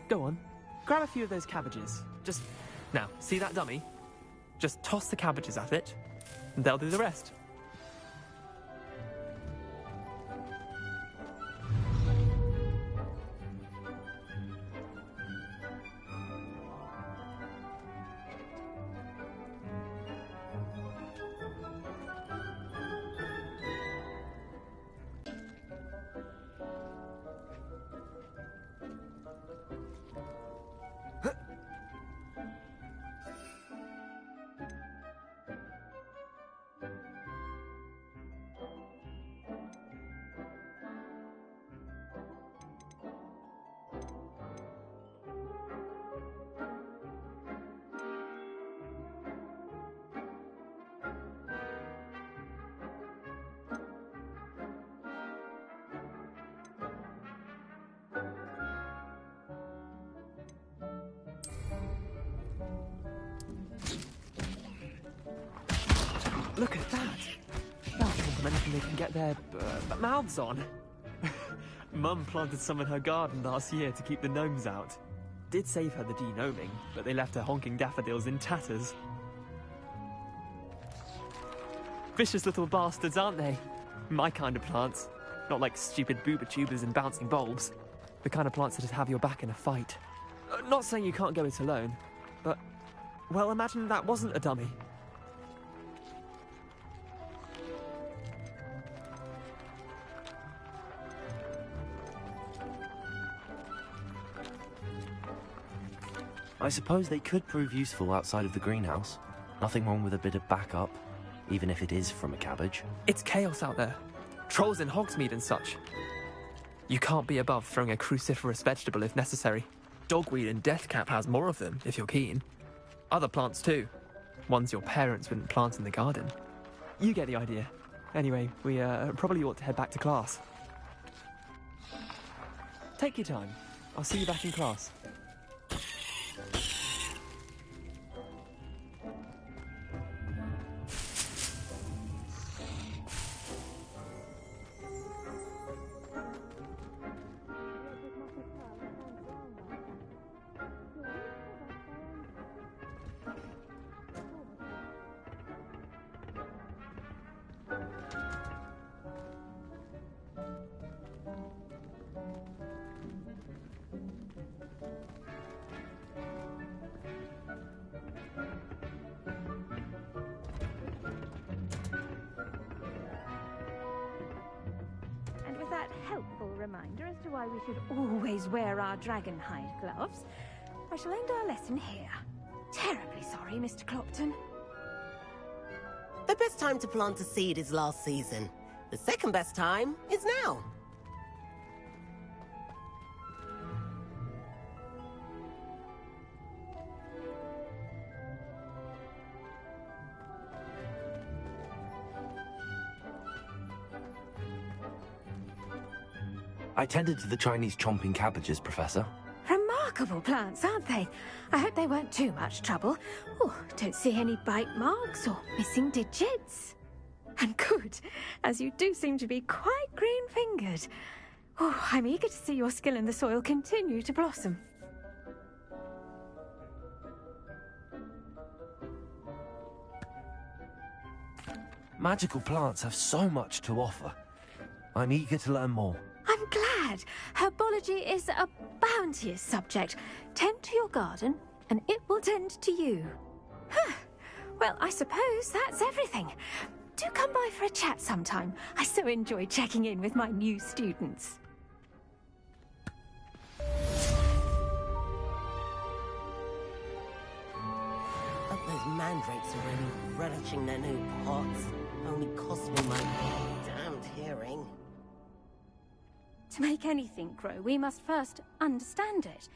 Go on, grab a few of those cabbages. Now, see that dummy? Just toss the cabbages at it, and they'll do the rest. Look at that! That'll compliment anything they can get their mouths on. Mum planted some in her garden last year to keep the gnomes out. Did save her the de-gnoming, but they left her honking daffodils in tatters. Vicious little bastards, aren't they? My kind of plants. Not like stupid booba tubers and bouncing bulbs. The kind of plants that just have your back in a fight. Not saying you can't go it alone, but... well, imagine that wasn't a dummy. I suppose they could prove useful outside of the greenhouse. Nothing wrong with a bit of backup, even if it is from a cabbage. It's chaos out there. Trolls in Hogsmeade and such. You can't be above throwing a cruciferous vegetable if necessary. Dogweed and deathcap has more of them, if you're keen. Other plants too. Ones your parents wouldn't plant in the garden. You get the idea. Anyway, we probably ought to head back to class. Take your time. I'll see you back in class. Helpful reminder as to why we should always wear our dragon hide gloves. I shall end our lesson here. Terribly sorry, Mr. Clopton. The best time to plant a seed is last season. The second best time is now. I tended to the Chinese chomping cabbages, Professor. Remarkable plants, aren't they? I hope they weren't too much trouble. Oh, don't see any bite marks or missing digits. And good, as you do seem to be quite green-fingered. Oh, I'm eager to see your skill in the soil continue to blossom. Magical plants have so much to offer. I'm eager to learn more. I'm glad. Herbology is a bounteous subject. Tend to your garden, and it will tend to you. Huh. Well, I suppose that's everything. Do come by for a chat sometime. I so enjoy checking in with my new students. Hope those mandrakes are really relishing their new pots. Only cost me my damned hearing. To make anything grow, we must first understand it.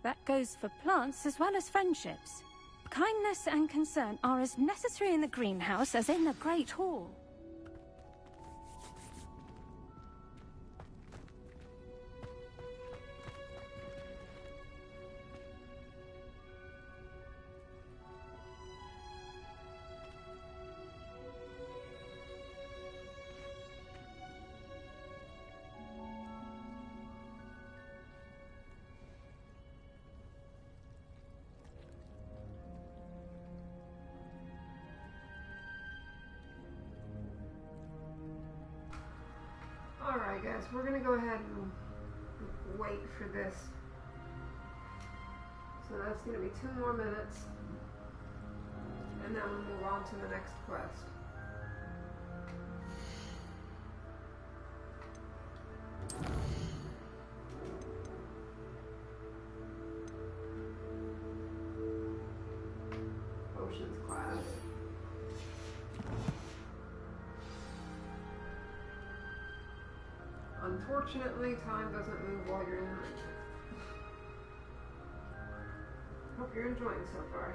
That goes for plants as well as friendships. Kindness and concern are as necessary in the greenhouse as in the Great Hall. Alright guys, we're gonna go ahead and wait for this. So that's gonna be 2 more minutes. And then we'll move on to the next quest. Potions class. Unfortunately, time doesn't move while you're in it. Hope you're enjoying so far.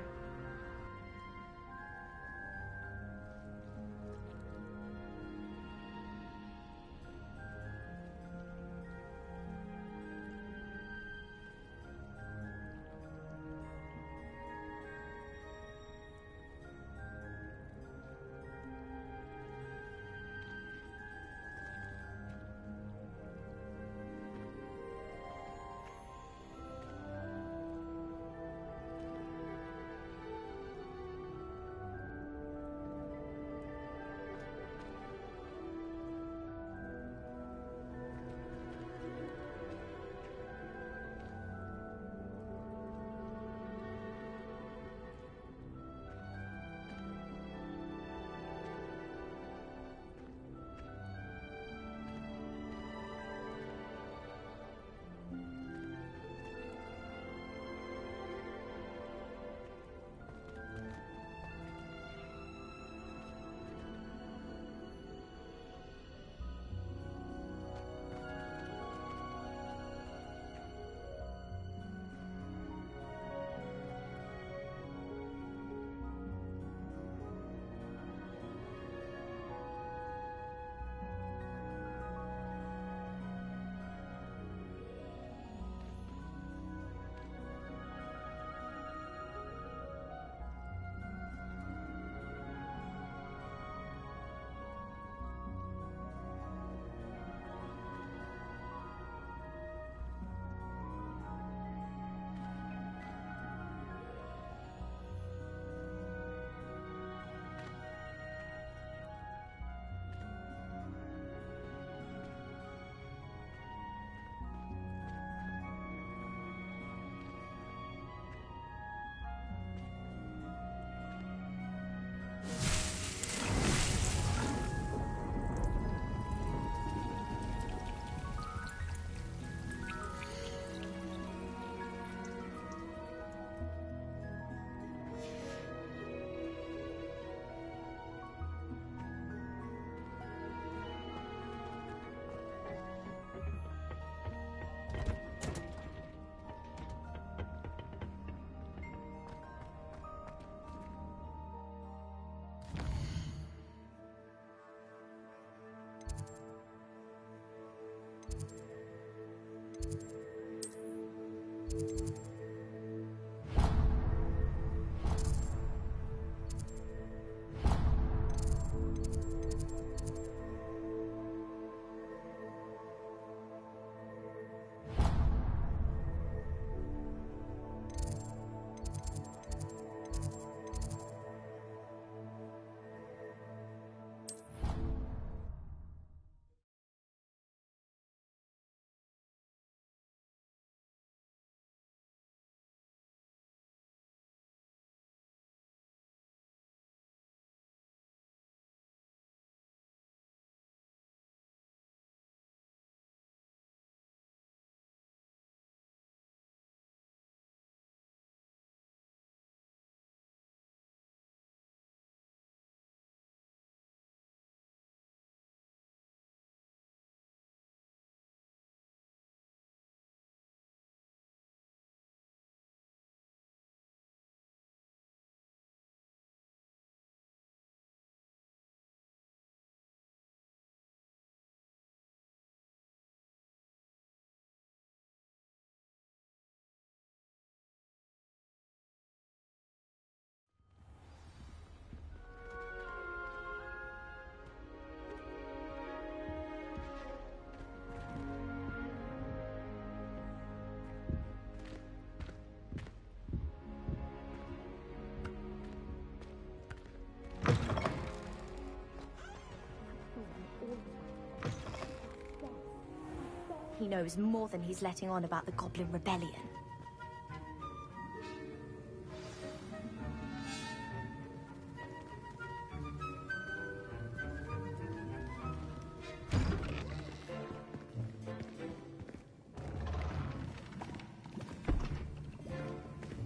he knows more than he's letting on about the Goblin Rebellion.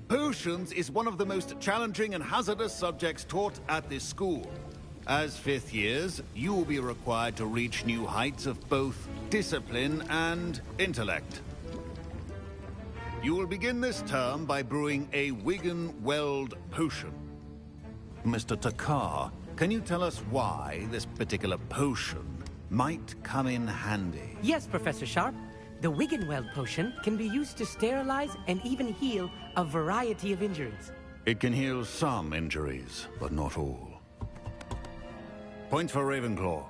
Potions is one of the most challenging and hazardous subjects taught at this school. As fifth years, you will be required to reach new heights of both discipline and intellect. You will begin this term by brewing a Wiggen-Weld potion. Mr. Takar, can you tell us why this particular potion might come in handy? Yes, Professor Sharp. The Wiggen-Weld potion can be used to sterilize and even heal a variety of injuries. It can heal some injuries, but not all. Points for Ravenclaw.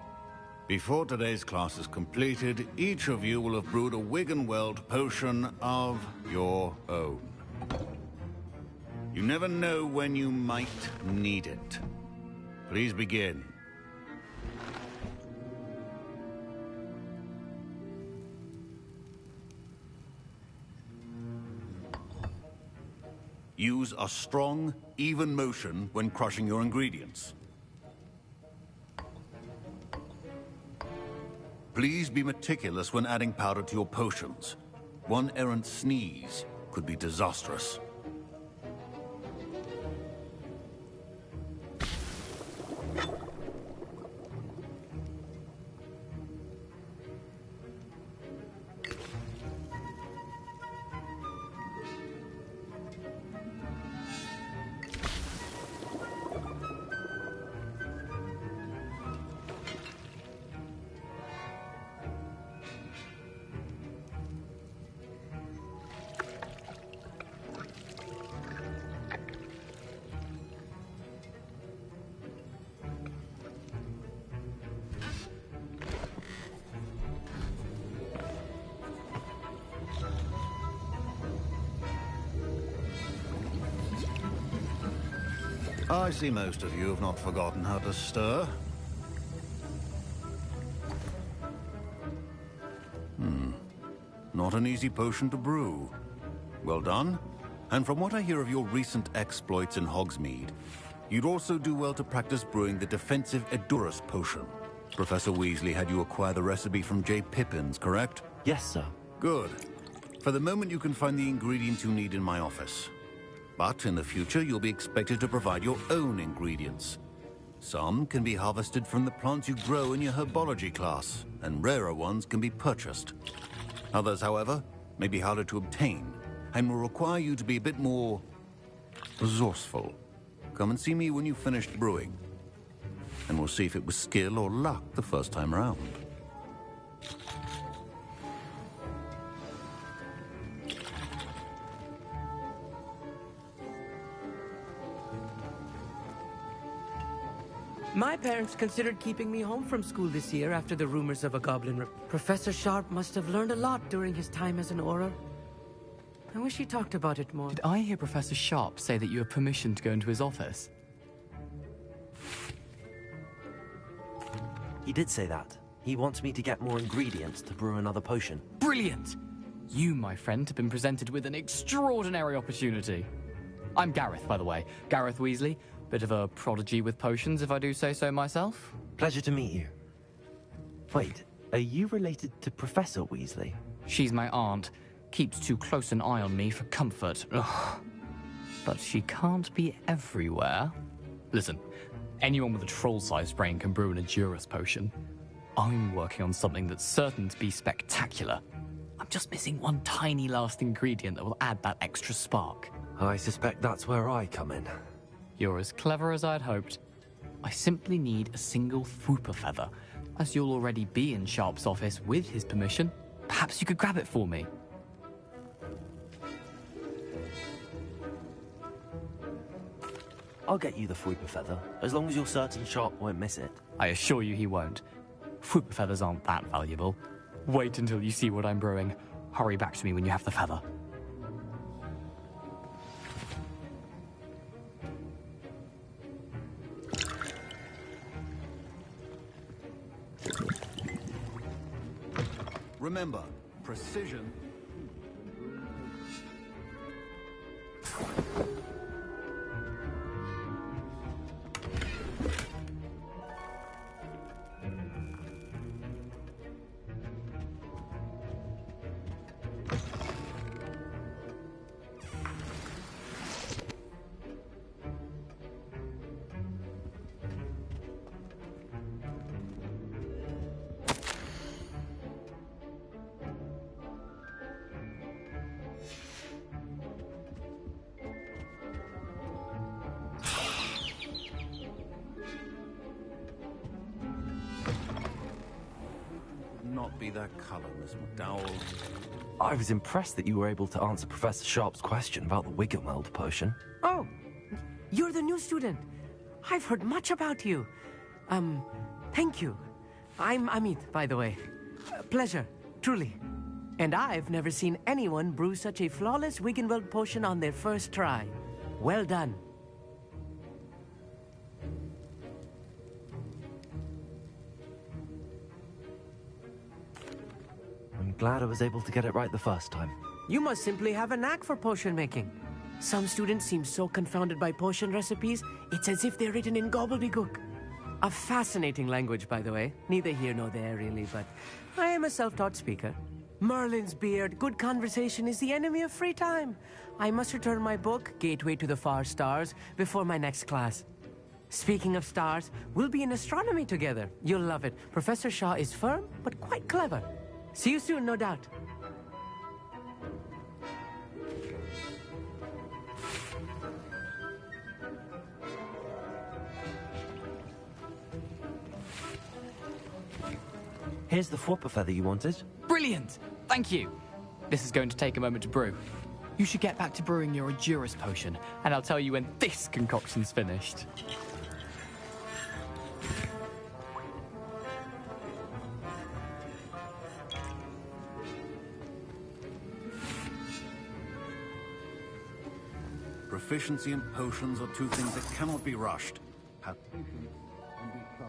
Before today's class is completed, each of you will have brewed a Wiggen-Weld potion of your own. You never know when you might need it. Please begin. Use a strong, even motion when crushing your ingredients. Please be meticulous when adding powder to your potions. One errant sneeze could be disastrous. I see most of you have not forgotten how to stir. Not an easy potion to brew. Well done. And from what I hear of your recent exploits in Hogsmeade, you'd also do well to practice brewing the defensive Edurus potion. Professor Weasley had you acquire the recipe from J. Pippins, correct? Yes, sir. Good. For the moment, you can find the ingredients you need in my office. But in the future, you'll be expected to provide your own ingredients. Some can be harvested from the plants you grow in your herbology class, and rarer ones can be purchased. Others, however, may be harder to obtain, and will require you to be a bit more resourceful. Come and see me when you've finished brewing, and we'll see if it was skill or luck the first time round. My parents considered keeping me home from school this year after the rumors of a goblin. Professor Sharp must have learned a lot during his time as an Auror. I wish he talked about it more. Did I hear Professor Sharp say that you have permission to go into his office? He did say that. He wants me to get more ingredients to brew another potion. Brilliant! You, my friend, have been presented with an extraordinary opportunity. I'm Gareth, by the way. Gareth Weasley. Bit of a prodigy with potions, if I do say so myself. Pleasure to meet you. Wait, are you related to Professor Weasley? She's my aunt. Keeps too close an eye on me for comfort. Ugh. But she can't be everywhere. Listen, anyone with a troll-sized brain can brew an Edurus potion. I'm working on something that's certain to be spectacular. I'm just missing one tiny last ingredient that will add that extra spark. I suspect that's where I come in. You're as clever as I'd hoped. I simply need a single Fwooper feather. As you'll already be in Sharp's office with his permission, perhaps you could grab it for me. I'll get you the Fwooper feather, as long as you're certain Sharp won't miss it. I assure you he won't. Fwooper feathers aren't that valuable. Wait until you see what I'm brewing. Hurry back to me when you have the feather. Remember, precision. Not be that colour, Miss McDowell. I was impressed that you were able to answer Professor Sharp's question about the Wiggermeld potion. Oh, you're the new student. I've heard much about you. Thank you. I'm Amit, by the way. Pleasure, truly. And I've never seen anyone brew such a flawless Wiggenweld potion on their first try. Well done. I'm glad I was able to get it right the first time. You must simply have a knack for potion making. Some students seem so confounded by potion recipes, it's as if they're written in gobbledygook. A fascinating language, by the way. Neither here nor there, really, but I am a self-taught speaker. Merlin's beard, good conversation is the enemy of free time. I must return my book, Gateway to the Far Stars, before my next class. Speaking of stars, we'll be in astronomy together. You'll love it. Professor Shaw is firm, but quite clever. See you soon, no doubt. Here's the Whopper feather you wanted. Brilliant! Thank you. This is going to take a moment to brew. You should get back to brewing your Endurus potion, and I'll tell you when this concoction's finished. Proficiency and potions are two things that cannot be rushed. Have patience and be thorough.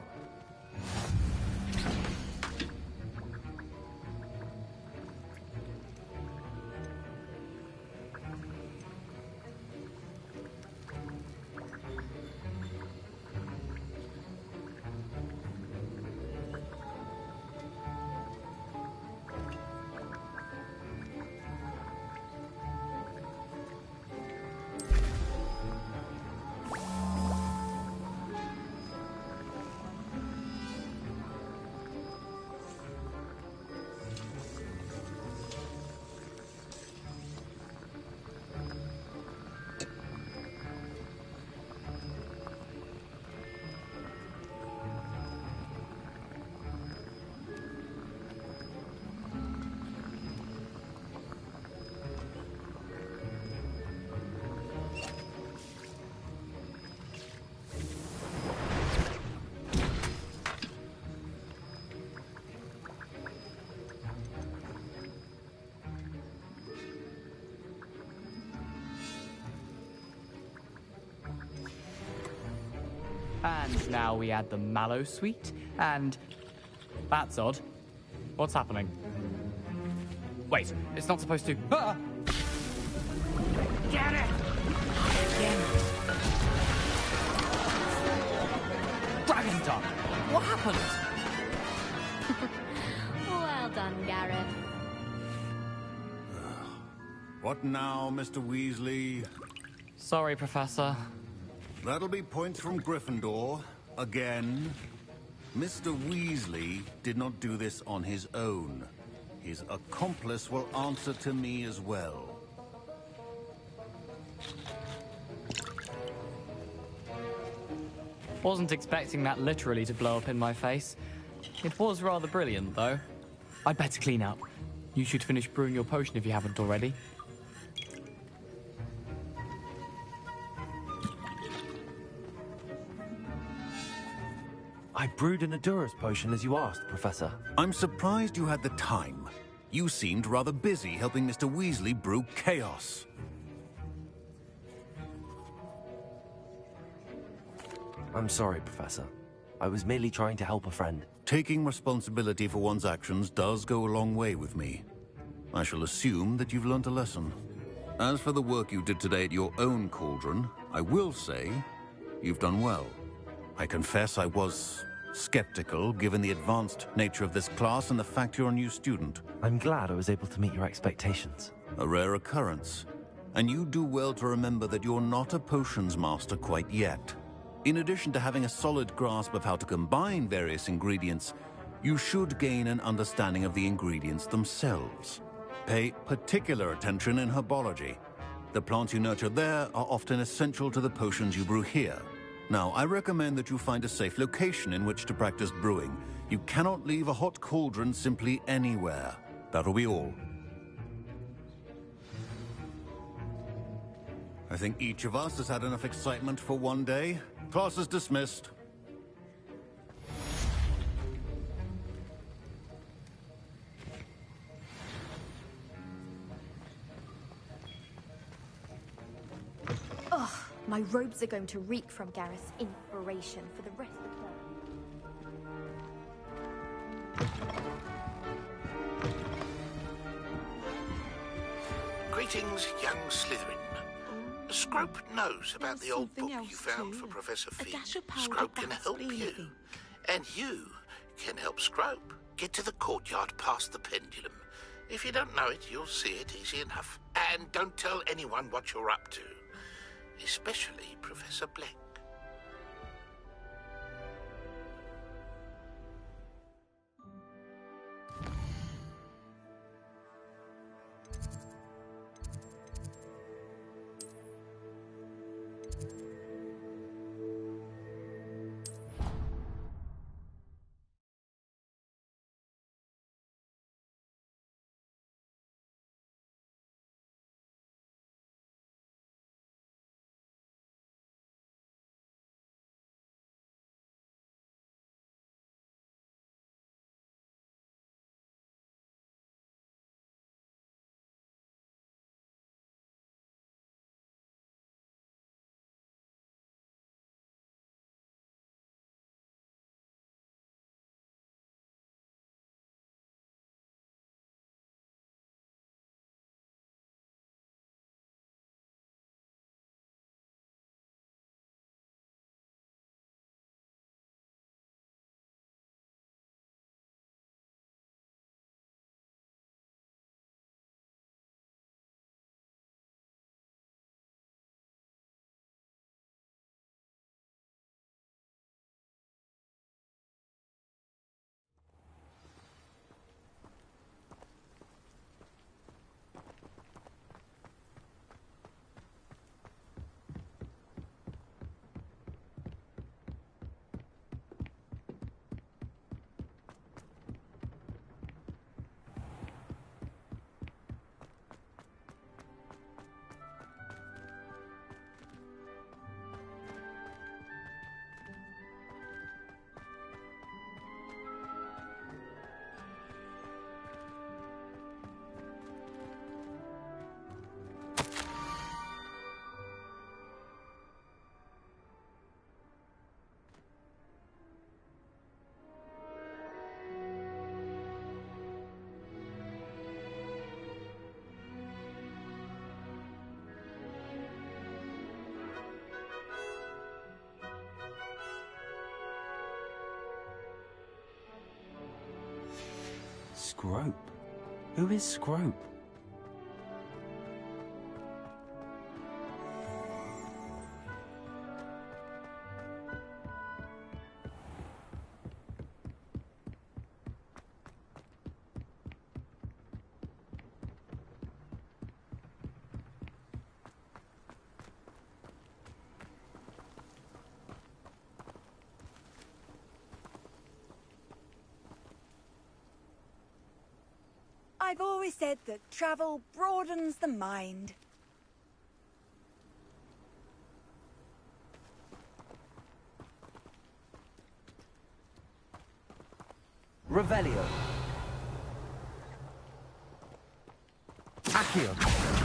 And now we add the mallow sweet, and... That's odd. What's happening? Wait, it's not supposed to... Ah! Get it! Dragon Dog! What happened? Well done, Gareth. What now, Mr. Weasley? Sorry, Professor. That'll be points from Gryffindor. Again. Mr. Weasley did not do this on his own. His accomplice will answer to me as well. Wasn't expecting that literally to blow up in my face. It was rather brilliant, though. I'd better clean up. You should finish brewing your potion if you haven't already. I brewed an Endurus potion as you asked, Professor. I'm surprised you had the time. You seemed rather busy helping Mr. Weasley brew chaos. I'm sorry, Professor. I was merely trying to help a friend. Taking responsibility for one's actions does go a long way with me. I shall assume that you've learnt a lesson. As for the work you did today at your own cauldron, I will say you've done well. I confess I was skeptical, given the advanced nature of this class and the fact you're a new student. I'm glad I was able to meet your expectations. A rare occurrence. And you do well to remember that you're not a potions master quite yet. In addition to having a solid grasp of how to combine various ingredients, you should gain an understanding of the ingredients themselves. Pay particular attention in herbology. The plants you nurture there are often essential to the potions you brew here. Now, I recommend that you find a safe location in which to practice brewing. You cannot leave a hot cauldron simply anywhere. That'll be all. I think each of us has had enough excitement for one day. Class is dismissed. Ugh, my robes are going to reek from Gareth's inspiration for the rest of the Greetings, young Slytherin. Scrope knows about the old book you found for Professor Fig. Scrope can help you. And you can help Scrope get to the courtyard past the pendulum. If you don't know it, you'll see it easy enough. And don't tell anyone what you're up to. Especially Professor Black. Scrope? Who is Scrope? I've always said that travel broadens the mind. Revelio. Accio.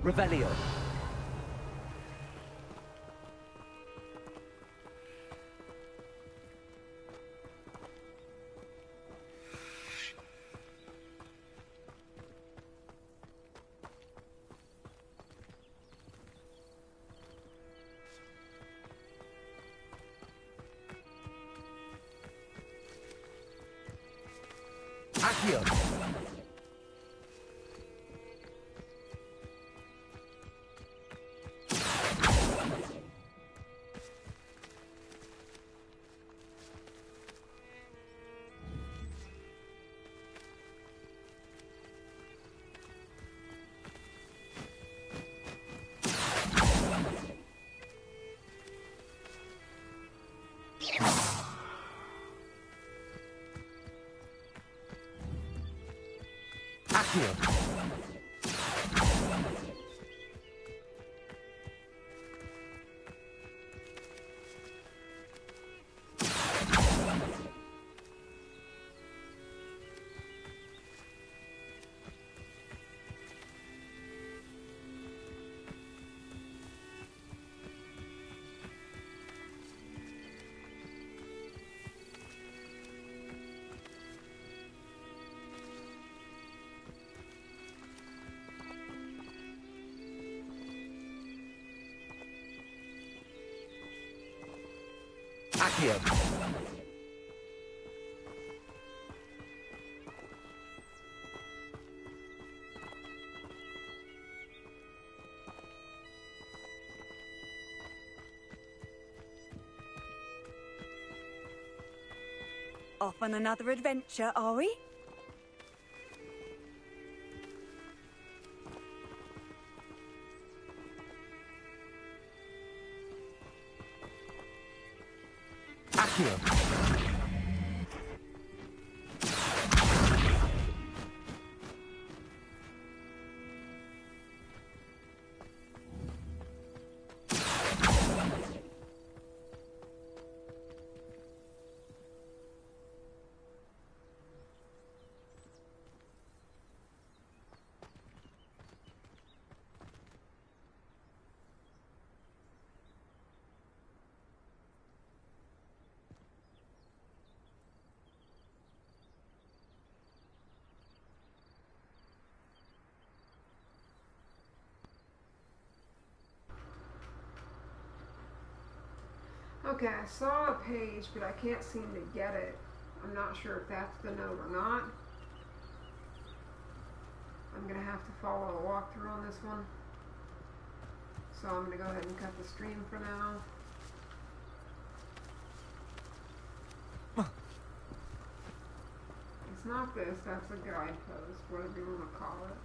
Revelio. Accio. Accio. Accio. Off on another adventure, are we? Accio. Okay, I saw a page, but I can't seem to get it. I'm not sure if that's the note or not. I'm going to have to follow a walkthrough on this one. So I'm going to go ahead and cut the stream for now. It's not this, that's a guidepost, whatever you want to call it.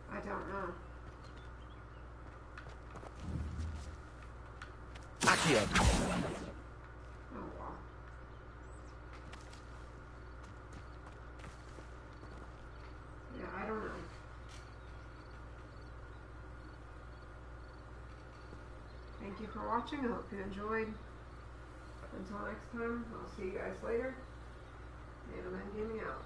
I don't know. Accio. Oh well. Yeah, I don't know. Thank you for watching. I hope you enjoyed. Until next time, I'll see you guys later. Man, I'm gaming out.